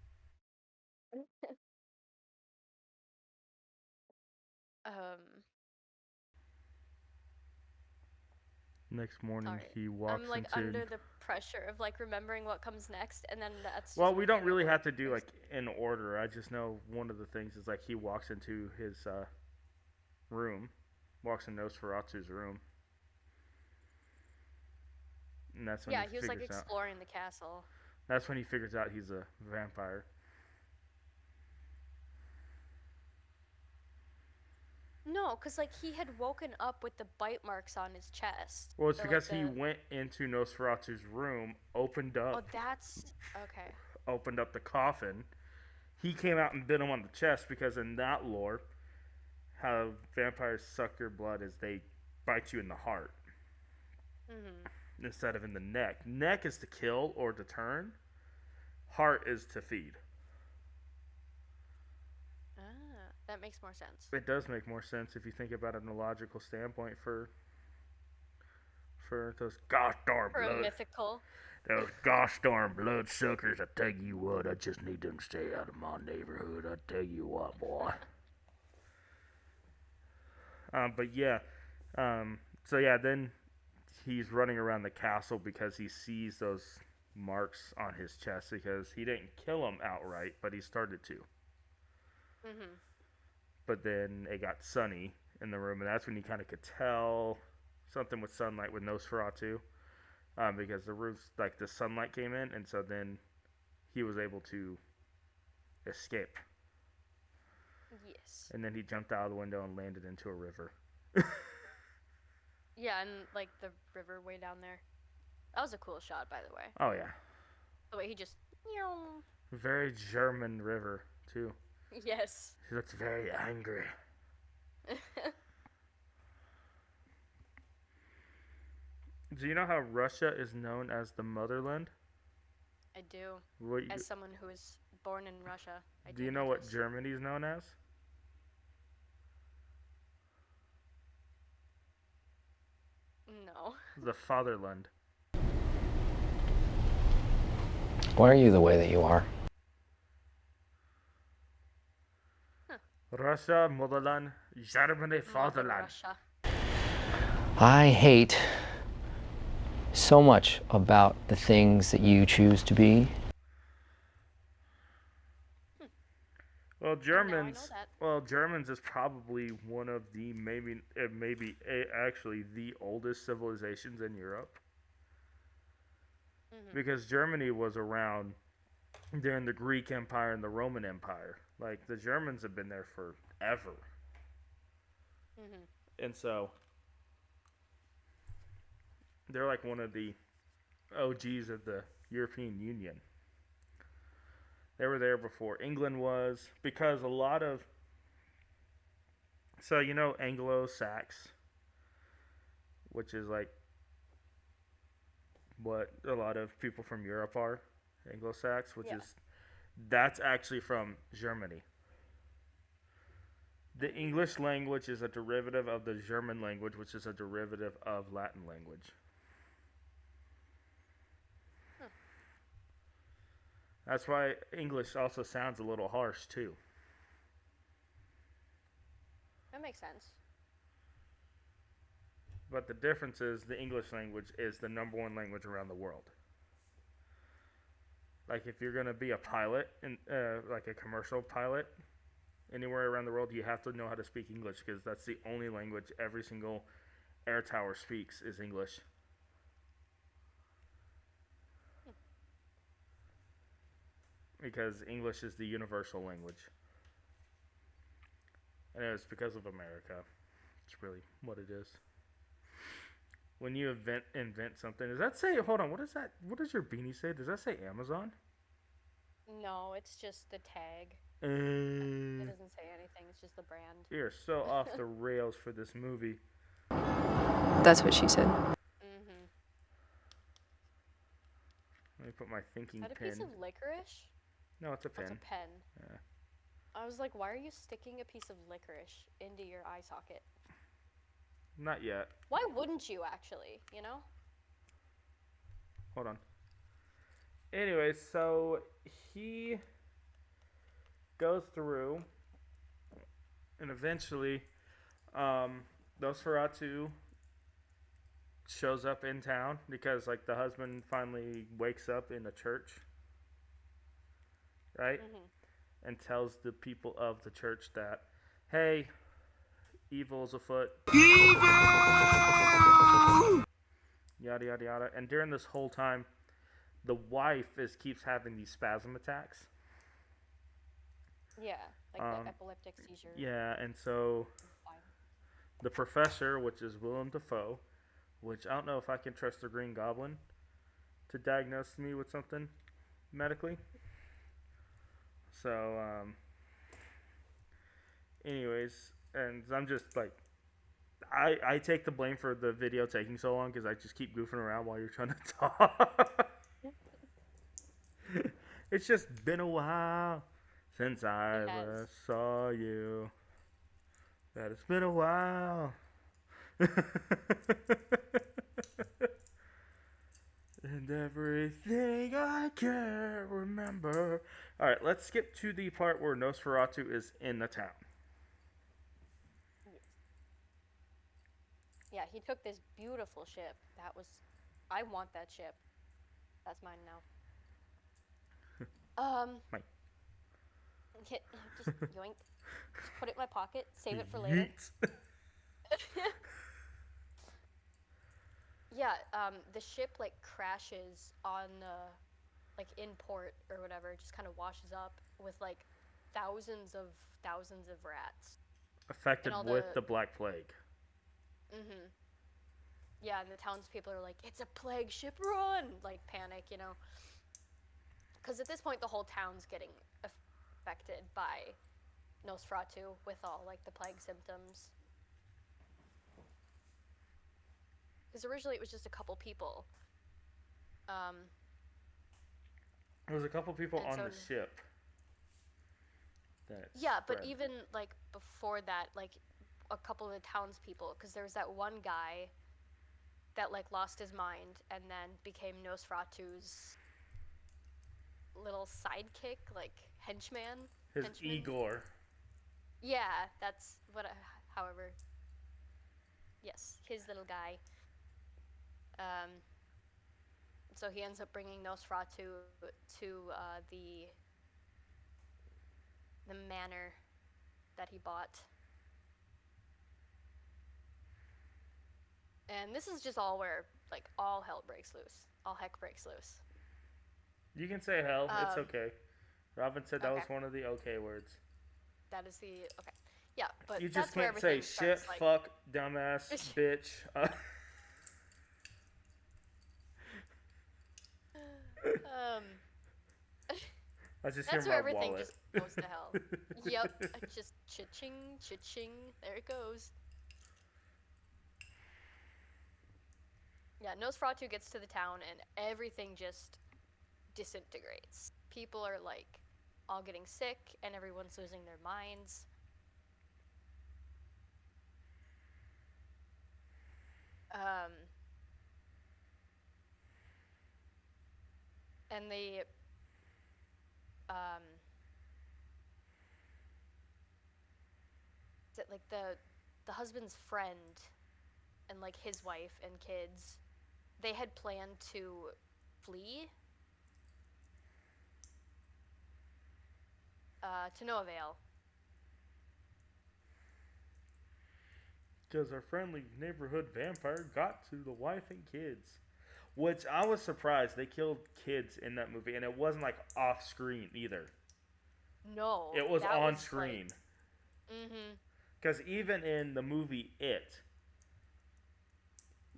B: Next morning,
A: Alright.
B: he walks
A: I'm like
B: into.
A: under the pressure of like remembering what comes next, and then that's.
B: Well,
A: just
B: we
A: making
B: don't
A: it
B: really
A: worse.
B: have to do like in order. I just know one of the things is like he walks into his room, walks in Nosferatu's room, and that's when
A: Yeah,
B: he
A: he was like
B: figures out.
A: exploring the castle.
B: That's when he figures out he's a vampire.
A: No, because like he had woken up with the bite marks on his chest.
B: Well, it's
A: Or, like,
B: because he went into Nosferatu's room, opened
A: Oh,
B: up
A: that's okay.
B: the coffin. He came out and bit him on the chest because in that lore, how vampires suck your blood is they bite you in the heart instead of in the neck. Neck is to kill or to turn. Heart is to feed.
A: Ah, that makes more sense.
B: It does make more sense if you think about it in a logical standpoint for those gosh darn
A: For a
B: blood.
A: mythical.
B: Those gosh darn bloodsuckers, I tell you what, I just need them to stay out of my neighborhood. I tell you what, boy. But yeah, so yeah, then he's running around the castle because he sees those marks on his chest because he didn't kill him outright, but he started to. But then it got sunny in the room, and that's when you kind of could tell something with sunlight with Nosferatu. Because the roof's like the sunlight came in, and so then he was able to escape.
A: Yes.
B: And then he jumped out of the window and landed into a river.
A: Yeah, and like the river way down there. That was a cool shot, by the way.
B: Oh yeah,
A: The way he just.
B: very German river too.
A: Yes.
B: He looks very angry. Do you know how Russia is known as the motherland?
A: I do.
B: What,
A: As someone who was born in Russia, I
B: do you know what
A: this.
B: Germany is known as?
A: No.
B: The fatherland.
J: Why are you the way that you are?
B: Russia, motherland, Germany,
A: Mother
B: fatherland.
A: Russia.
J: I hate so much about the things that you choose to be.
B: Well,
A: Now I
B: Germans.
A: know that.
B: Well, Germans is probably one of the actually the oldest civilizations in Europe. Because Germany was around during the Greek Empire and the Roman Empire. Like the Germans have been there forever. And so they're like one of the OGs of the European Union. They were there before England was, because a lot of, so you know Anglo-Sax, which is like what a lot of people from Europe are, Anglo-Sax, which is, that's actually from Germany. The English language is a derivative of the German language, which is a derivative of Latin language. That's why English also sounds a little harsh, too.
A: That makes sense.
B: But the difference is the English language is the #1 language around the world. Like if you're going to be a pilot, like a commercial pilot, anywhere around the world, you have to know how to speak English because that's the only language every single air tower speaks is English. Because English is the universal language. And it's because of America. It's really what it is. When you invent something, does that say, hold on, what is that? What does your beanie say? Does that say Amazon?
A: No, it's just the tag. It doesn't say anything. It's just the brand.
B: We are so off the rails for this movie.
K: That's what she said.
B: Let me put my thinking
A: Is that a
B: pen.
A: piece of licorice?
B: No, it's a pen.
A: That's a pen.
B: Yeah.
A: I was like, why are you sticking a piece of licorice into your eye socket?
B: Not yet.
A: Why wouldn't you, actually? You know?
B: Hold on. Anyway, so he goes through, and eventually, Nosferatu shows up in town because like the husband finally wakes up in the church, right? And tells the people of the church that, hey, evil's afoot. Evil! Yada yada yada. And during this whole time, the wife keeps having these spasm attacks.
A: Yeah, like the epileptic seizure.
B: Yeah, and so the professor, which is Willem Dafoe, which I don't know if I can trust the Green Goblin to diagnose me with something medically. So, anyways, and I'm just like, I take the blame for the video taking so long because I just keep goofing around while you're trying to talk. It's just been a while since I last saw you. That it's been a while. And everything I can remember. Alright, let's skip to the part where Nosferatu is in the town.
A: Yeah, he took this beautiful ship. I want that ship. That's mine now.
B: Mine.
A: Just yoink. Just put it in my pocket. Save it for later. Yeah, the ship like crashes on like in port or whatever, just kind of washes up with like thousands of rats.
B: Affected with the Black Plague.
A: Yeah, and the townspeople are like, it's a plague ship, run! Like, panic, you know? Because at this point, the whole town's getting affected by Nosferatu with all, like, the plague symptoms. Because originally it was just a couple people.
B: There was a couple people on the ship.
A: Yeah, but even, like, before that, like, a couple of the townspeople, because there was that one guy that like lost his mind and then became Nosferatu's little sidekick, like henchman.
B: Igor.
A: Yeah, that's what. However, yes, his little guy. So he ends up bringing Nosferatu to the manor that he bought. And this is just all where, like, all hell breaks loose. All heck breaks loose.
B: You can say hell. It's okay. Robin said that was one of the okay words.
A: That is the... Okay. Yeah, but
B: you just
A: that's where
B: can't say shit,
A: starts, like...
B: fuck, dumbass, bitch. I just
A: that's
B: hear
A: where
B: my
A: everything
B: wallet.
A: just goes to hell. Yep. Just cha-ching, cha-ching. There it goes. Yeah, Nosferatu gets to the town and everything just disintegrates. People are like all getting sick and everyone's losing their minds. And like the husband's friend and like his wife and kids, they had planned to flee to no avail.
B: Because our friendly neighborhood vampire got to the wife and kids. Which I was surprised they killed kids in that movie, and it wasn't like off screen either.
A: No.
B: It was on screen.
A: Like,
B: because even in the movie It,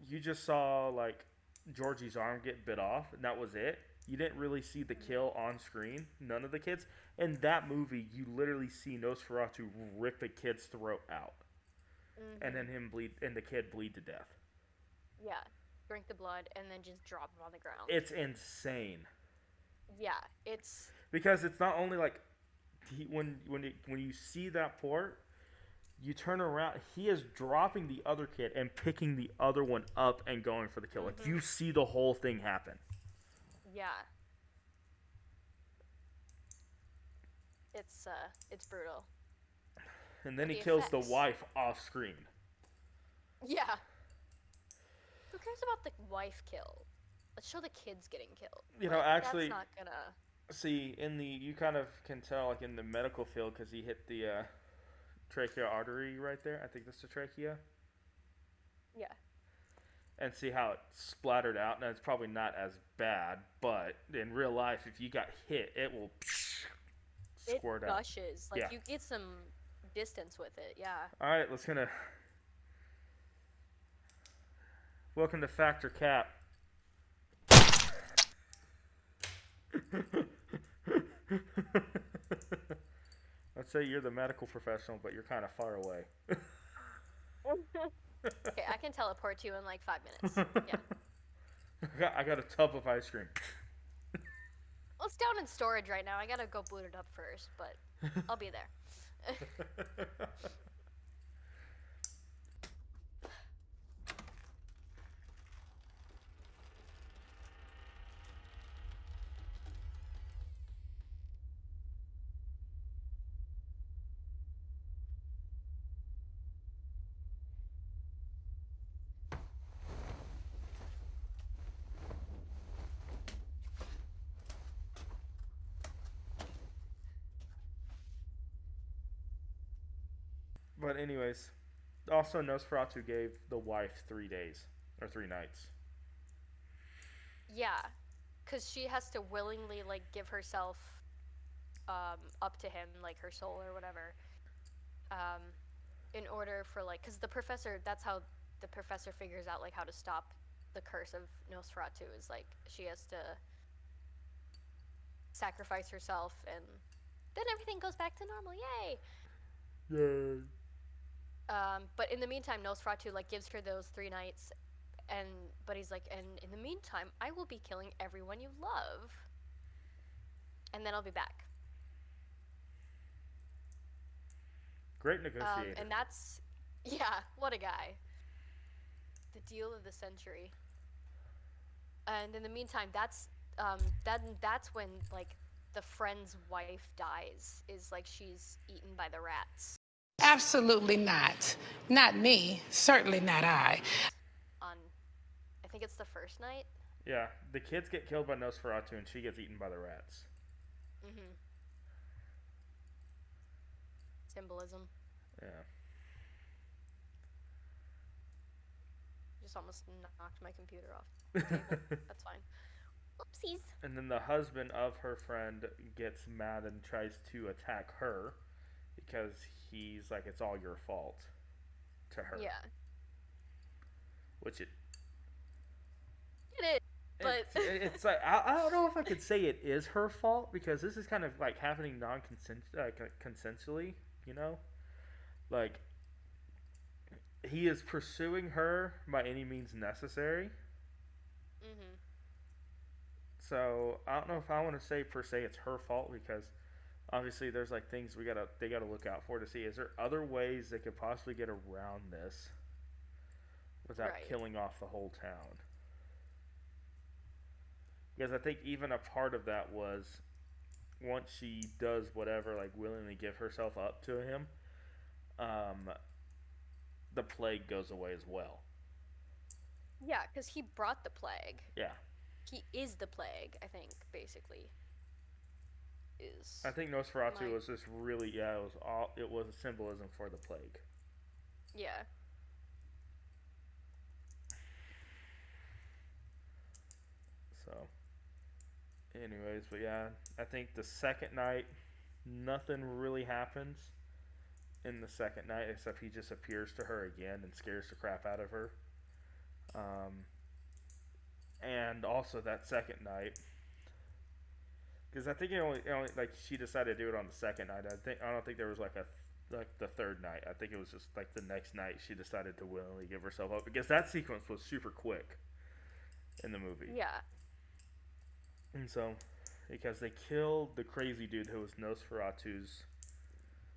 B: you just saw like Georgie's arm get bit off, and that was it. You didn't really see the kill on screen. None of the kids. In that movie, you literally see Nosferatu rip a kid's throat out, and then him bleed, and the kid bleed to death.
A: Yeah, drink the blood and then just drop him on the ground.
B: It's insane.
A: Yeah, it's
B: because it's not only like when you see that port, you turn around, he is dropping the other kid and picking the other one up and going for the kill. Like you see the whole thing happen.
A: Yeah. It's brutal.
B: And then he kills the wife off screen.
A: Yeah. Who cares about the wife kill? Let's show the kids getting killed.
B: You know,
A: Like,
B: actually,
A: that's not gonna.
B: see, you kind of can tell, like, in the medical field, because he hit the trachea artery right there. I think that's the trachea.
A: Yeah.
B: And see how it splattered out. Now, it's probably not as bad, but in real life, if you got hit, it will squirt
A: it
B: out.
A: gushes. Like,
B: Yeah.
A: you get some distance with it, yeah.
B: All right, let's gonna. Welcome to Factor Cap. Let's say you're the medical professional, but you're kind of far away.
A: Okay, I can teleport to you in like 5 minutes. Yeah.
B: I got a tub of ice cream.
A: Well, it's down in storage right now. I gotta go boot it up first, but I'll be there.
B: But anyways, also Nosferatu gave the wife 3 days or 3 nights.
A: Yeah, because she has to willingly like give herself up to him, like her soul or whatever, in order for like, because the professor, that's how the professor figures out like how to stop the curse of Nosferatu, is like she has to sacrifice herself and then everything goes back to normal. Yay!
B: Yay.
A: But in the meantime, Nosferatu like gives her those 3 nights, but he's like, and in the meantime, I will be killing everyone you love, and then I'll be back.
B: Great negotiator.
A: And that's, yeah, what a guy. The deal of the century. And in the meantime, that's when like the friend's wife dies. Is like she's eaten by the rats.
L: Absolutely not. Not me. Certainly not I.
A: I think it's the first night.
B: Yeah, the kids get killed by Nosferatu and she gets eaten by the rats.
A: Mm-hmm. Symbolism.
B: Yeah.
A: Just almost knocked my computer off the table. That's fine. Oopsies.
B: And then the husband of her friend gets mad and tries to attack her because he's like, it's all your fault to her.
A: Yeah.
B: Which it
A: is, but
B: it's like I don't know if I could say it is her fault, because this is kind of like happening consensually, you know? Like, he is pursuing her by any means necessary.
A: Mm-hmm.
B: So I don't know if I want to say per se it's her fault, because obviously there's like things they gotta look out for to see, is there other ways they could possibly get around this without killing off the whole town. Because I think even a part of that was, once she does whatever, like willingly give herself up to him, the plague goes away as well.
A: Yeah, because he brought the plague.
B: Yeah.
A: He is the plague, I think, basically.
B: I think Nosferatu was just really, it was a symbolism for the plague.
A: Yeah.
B: So, anyways, but yeah, I think the second night, nothing really happens in the second night, except he just appears to her again and scares the crap out of her. And also that second night, because I think it only like she decided to do it on the second night. I don't think there was like the third night. I think it was just like the next night she decided to willingly give herself up, because that sequence was super quick in the movie.
A: Yeah.
B: And so, because they killed the crazy dude who was Nosferatu's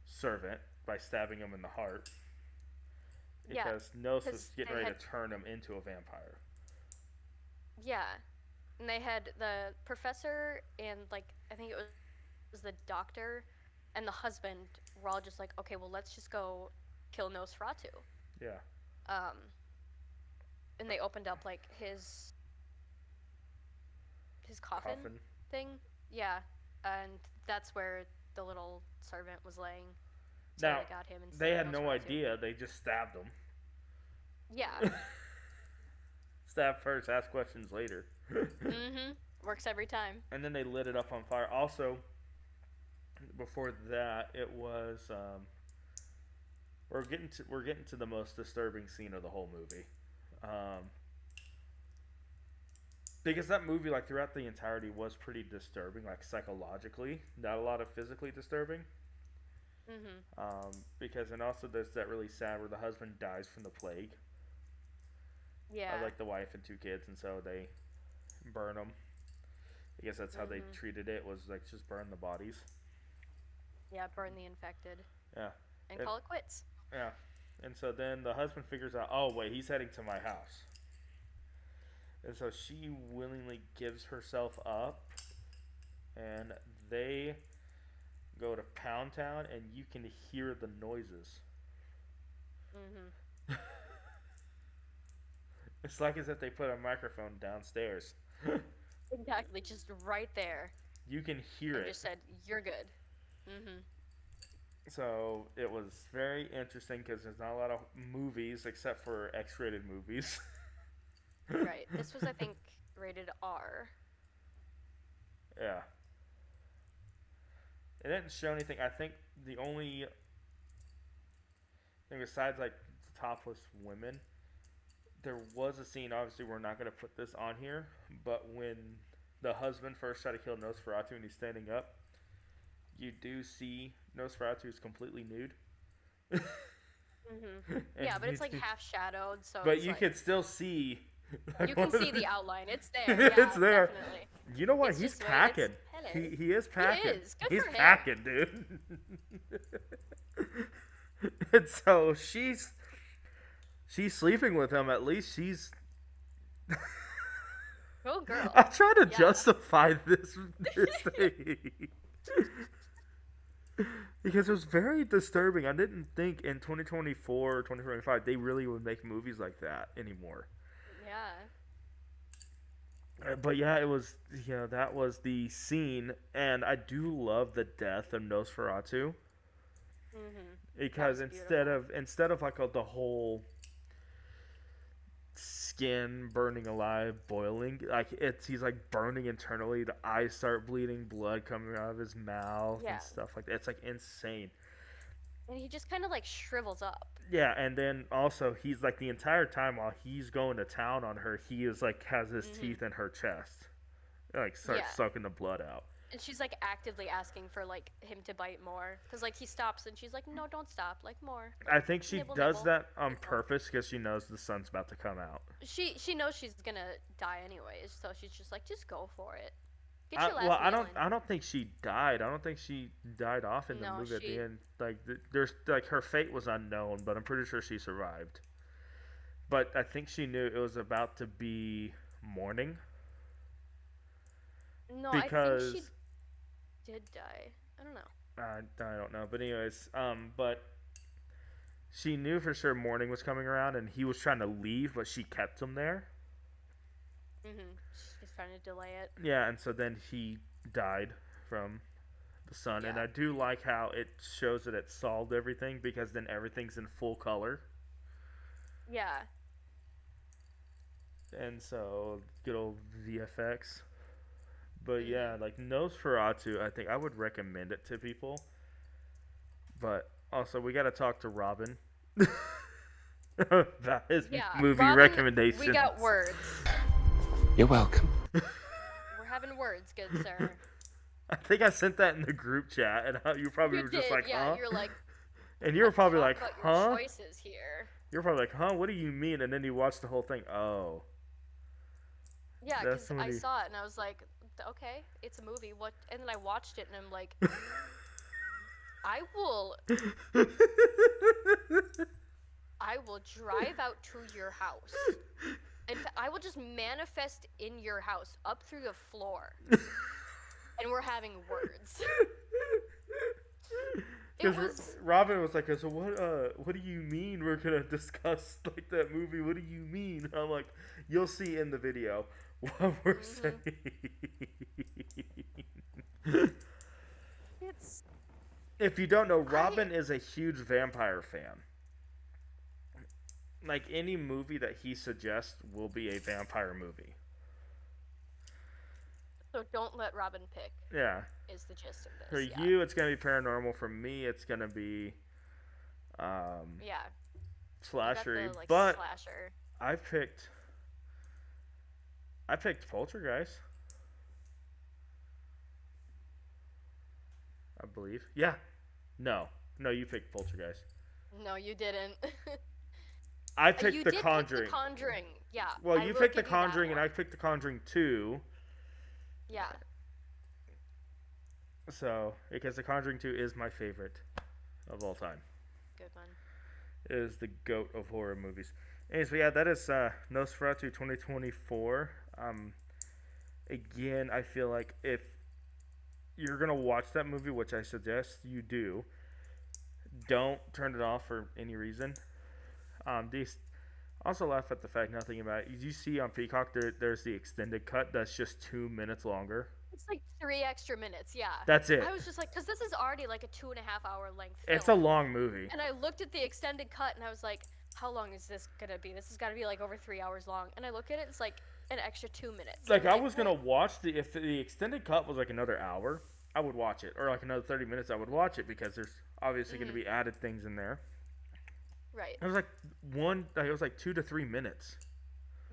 B: servant by stabbing him in the heart. Because Nos was getting ready to turn him into a vampire.
A: Yeah. And they had the professor and, like, I think it was the doctor and the husband were all just like, okay, well, let's just go kill Nosferatu.
B: Yeah.
A: and they opened up like his coffin thing. Yeah, and that's where the little servant was laying. So
B: Now,
A: they got him instead
B: they
A: of
B: had no
A: Nosferatu.
B: idea. They just stabbed him.
A: Yeah.
B: Stab first, ask questions later.
A: Mm-hmm. Works every time.
B: And then they lit it up on fire. Also, before that, it was we're getting to the most disturbing scene of the whole movie, because that movie, like throughout the entirety, was pretty disturbing, like psychologically, not a lot of physically disturbing.
A: Mm-hmm.
B: Because and also there's that really sad where the husband dies from the plague.
A: Yeah.
B: Like the wife and 2 kids, and so they burn them. I guess that's how they treated it, was like just burn the bodies.
A: Yeah, burn the infected.
B: Yeah.
A: And call it quits.
B: Yeah. And so then the husband figures out, oh wait, he's heading to my house. And so she willingly gives herself up, and they go to Pound Town, and you can hear the noises.
A: Mm-hmm.
B: It's like as if they put a microphone downstairs.
A: Exactly, just right there.
B: You can hear
A: and
B: it.
A: Just said, you're good. Mm-hmm.
B: So it was very interesting because there's not a lot of movies except for X-rated movies.
A: Right. This was, I think, rated R.
B: Yeah. It didn't show anything. I think the only thing besides like the topless women, there was a scene, obviously we're not going to put this on here, but when the husband first tried to kill Nosferatu and he's standing up, you do see Nosferatu is completely nude.
A: Mm-hmm. Yeah, but it's like half shadowed, so.
B: But
A: it's
B: you
A: like,
B: can still see.
A: You can see the outline. It's there. Yeah,
B: it's there.
A: Definitely.
B: You know what?
A: It's
B: He's
A: just
B: packing. He is packing.
A: He is. Good
B: He's
A: for him.
B: packing, dude. And so she's sleeping with him. At least she's.
A: Oh, girl.
B: I'm trying to justify this thing. Because it was very disturbing. I didn't think in 2024 or 2025 they really would make movies like that anymore.
A: Yeah.
B: But yeah, it was, that was the scene, and I do love the death of Nosferatu.
A: Mm-hmm.
B: Because instead of like the whole skin burning alive, boiling, like he's like burning internally. The eyes start bleeding, blood coming out of his mouth and stuff like that. It's like insane.
A: And he just kind of like shrivels up.
B: Yeah, and then also he's like the entire time while he's going to town on her, he is like has his teeth in her chest, like starts sucking the blood out.
A: And she's like actively asking for like him to bite more, because like he stops and she's like, no, don't stop, like more.
B: I think she does that on purpose because she knows the sun's about to come out.
A: She knows she's gonna die anyways, so she's just like, just go for it. Get your last
B: well,
A: meal in.
B: I don't think she died. I don't think she died off in the movie at the end. Like there's like her fate was unknown, but I'm pretty sure she survived. But I think she knew it was about to be morning.
A: No,
B: because
A: I think she did die. I don't know.
B: I don't know, but anyways, but she knew for sure morning was coming around, and he was trying to leave, but she kept him there.
A: Mhm. She's trying to delay it.
B: Yeah, and so then he died from the sun, and I do like how it shows that it solved everything because then everything's in full color.
A: Yeah.
B: And so good old VFX. But yeah, like Nosferatu, I think I would recommend it to people. But also, we got to talk to Robin about his movie
A: Robin,
B: recommendations.
A: We got words.
J: You're welcome.
A: We're having words, good sir.
B: I think I sent that in the group chat, and you probably were just like,
A: yeah,
B: huh?
A: you're like,
B: and you were probably like,
A: about
B: huh?
A: your choices here.
B: You're probably like, huh? What do you mean? And then you watched the whole thing. Oh.
A: Yeah, because I saw it and I was like, okay, it's a movie. What? And then I watched it and I'm like, I will drive out to your house. In fact, I will just manifest in your house up through the floor, and we're having words. It
B: Because
A: was.
B: Robin was like, "So what do you mean we're gonna discuss like that movie? What do you mean?" And I'm like, "You'll see in the video what we're saying."
A: It's.
B: If you don't know, Robin is a huge vampire fan. Like any movie that he suggests will be a vampire movie.
A: So don't let Robin pick.
B: Yeah.
A: Is the gist of this?
B: For
A: Yeah.
B: you, it's gonna be paranormal. For me, it's gonna be
A: Yeah.
B: slashery.
A: The,
B: But
A: slasher.
B: I picked Poltergeist. I believe. Yeah. No, you picked Poltergeist.
A: No, you didn't.
B: I picked
A: you
B: The
A: did
B: Conjuring.
A: Pick the Conjuring. Yeah.
B: Well,
A: I
B: you
A: will
B: picked The
A: give you that
B: Conjuring, and
A: one.
B: I picked The Conjuring 2.
A: Yeah.
B: So, because The Conjuring 2 is my favorite of all time.
A: Good one.
B: It is the GOAT of horror movies. Anyways, but yeah, that is Nosferatu 2024. Again, I feel like if you're going to watch that movie, which I suggest you do, don't turn it off for any reason. Also laugh at the fact nothing about it. You see on Peacock, there's the extended cut that's just 2 minutes longer.
A: It's like 3 extra minutes, yeah.
B: That's it.
A: I was just like, because this is already like a 2.5 hour length film.
B: It's a long movie.
A: And I looked at the extended cut and I was like, how long is this gonna be? This has got to be like over 3 hours long. And I look at it, it's like an extra 2 minutes.
B: Like I was gonna watch if the extended cut was like another hour, I would watch it, or like another 30 minutes, I would watch it because there's obviously going to be added things in there.
A: Right.
B: It was like 2 to 3 minutes.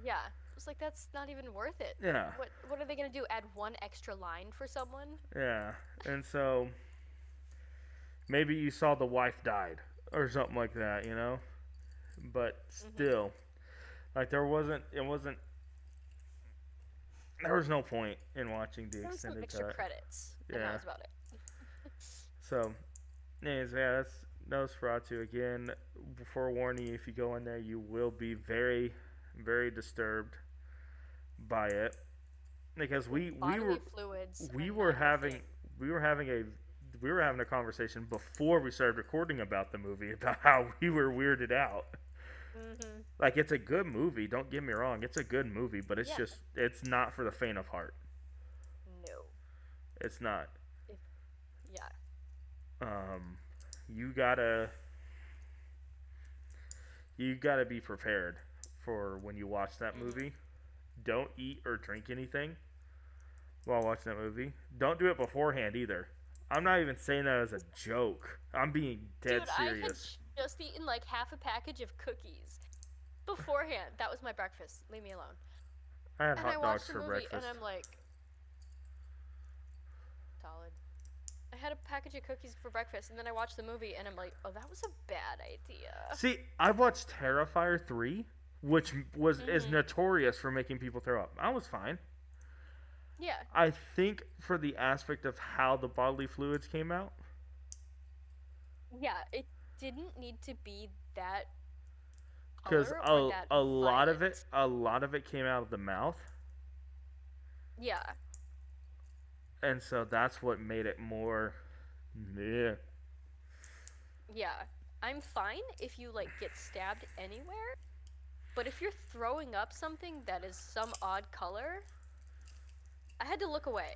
A: Yeah. It was like, that's not even worth it.
B: Yeah.
A: What are they gonna do? Add one extra line for someone?
B: Yeah. And so maybe you saw the wife died or something like that, you know? But still, like there was no point in watching the extended cut.
A: Extra credits. And that was about it.
B: So, anyways, yeah, that's Nosferatu. Again, forewarning you, if you go in there, you will be very, very disturbed by it, because we were having a conversation before we started recording about the movie about how we were weirded out. Like, it's a good movie, don't get me wrong, it's a good movie, but it's just, it's not for the faint of heart.
A: No,
B: it's not.
A: Yeah.
B: You gotta be prepared for when you watch that movie. Don't eat or drink anything while watching that movie. Don't do it beforehand either. I'm not even saying that as a joke. I'm being dead serious.
A: I had just eaten like half a package of cookies beforehand. That was my breakfast. Leave me alone.
B: I had hot dogs for breakfast.
A: And I'm like, solid. I had a package of cookies for breakfast, and then I watched the movie, and I'm like, oh, that was a bad idea.
B: See, I watched Terrifier 3, which is notorious for making people throw up. I was fine.
A: Yeah.
B: I think for the aspect of how the bodily fluids came out.
A: Yeah, it didn't need to be that.
B: Because a lot of it came out of the mouth.
A: Yeah.
B: And so that's what made it more. Yeah.
A: Yeah. I'm fine if you like get stabbed anywhere, but if you're throwing up something that is some odd color, I had to look away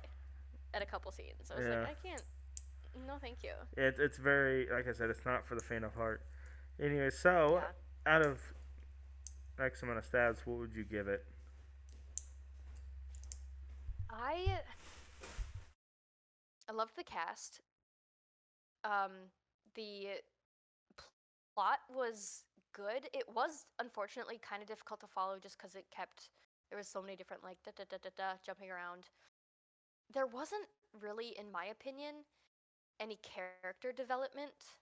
A: at a couple scenes. I was like, I can't. No, thank you.
B: It's very, like I said, it's not for the faint of heart. Anyway, so out of X amount of stabs, what would you give it?
A: I loved the cast. The plot was good. It was unfortunately kind of difficult to follow just because there was so many different like jumping around. There wasn't really, in my opinion, any character development.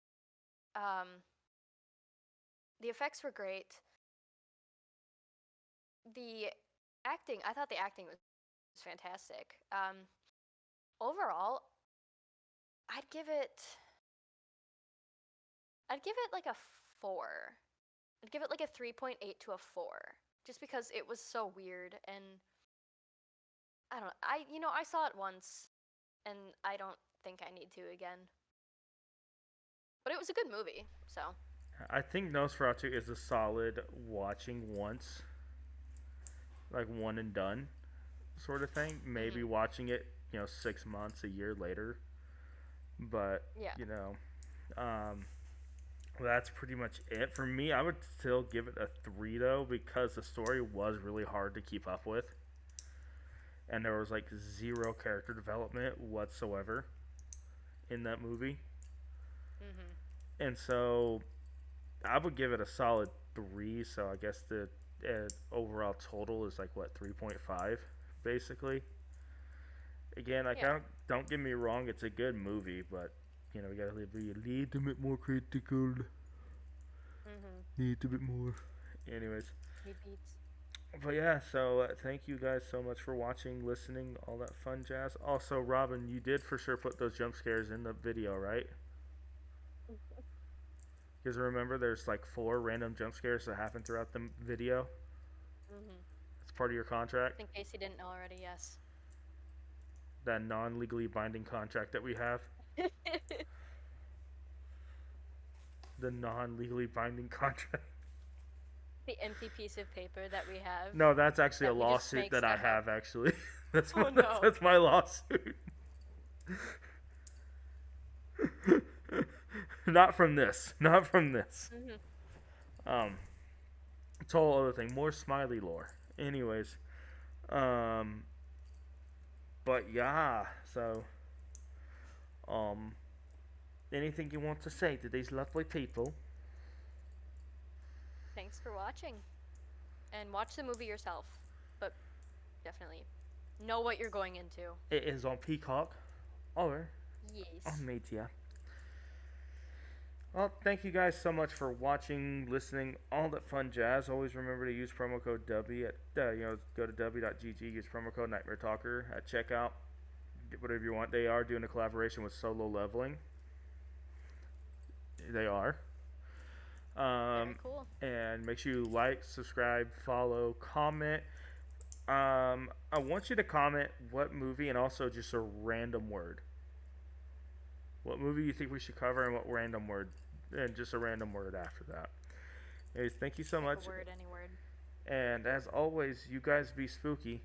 A: The effects were great. I thought the acting was fantastic. Overall, I'd give it like a 4. I'd give it like a 3.8 to a 4, just because it was so weird, and I don't. I saw it once, and I don't think I need to again. But it was a good movie, so.
B: I think Nosferatu is a solid watching once, like one and done sort of thing. Maybe watching it, 6 months, a year later. But,
A: Yeah.
B: That's pretty much it. For me, I would still give it a 3, though, because the story was really hard to keep up with. And there was, like, 0 character development whatsoever in that movie. And so I would give it a solid 3, so I guess the overall total is, like, what, 3.5, basically. Again, like, don't get me wrong, it's a good movie, but, we gotta be a little bit more critical. Need a bit more. Anyways. But yeah, so thank you guys so much for watching, listening, all that fun jazz. Also, Robin, you did for sure put those jump scares in the video, right? Because remember, there's like 4 random jump scares that happen throughout the video. It's part of your contract.
A: In case you didn't know already, yes.
B: That non-legally binding contract that we have. The non-legally binding contract.
A: The empty piece of paper that we have.
B: No, that's actually a lawsuit that I have, actually. That's
A: that's
B: my lawsuit. Not from this. It's a whole other thing. More Smiley lore. Anyways. But yeah, so anything you want to say to these lovely people?
A: Thanks for watching. And watch the movie yourself. But definitely know what you're going into.
B: It is on Peacock or
A: Yes.
B: on Media. Well, thank you guys so much for watching, listening, all that fun jazz. Always remember to use promo code W at go to w.gg, use promo code Nightmare Talker at checkout. Get whatever you want. They are doing a collaboration with Solo Leveling. They are.
A: Very cool.
B: And make sure you like, subscribe, follow, comment. I want you to comment what movie and also just a random word. What movie you think we should cover and what random word, and just a random word after that. Anyways, thank you so much.
A: A word, any word.
B: And as always, you guys be spooky.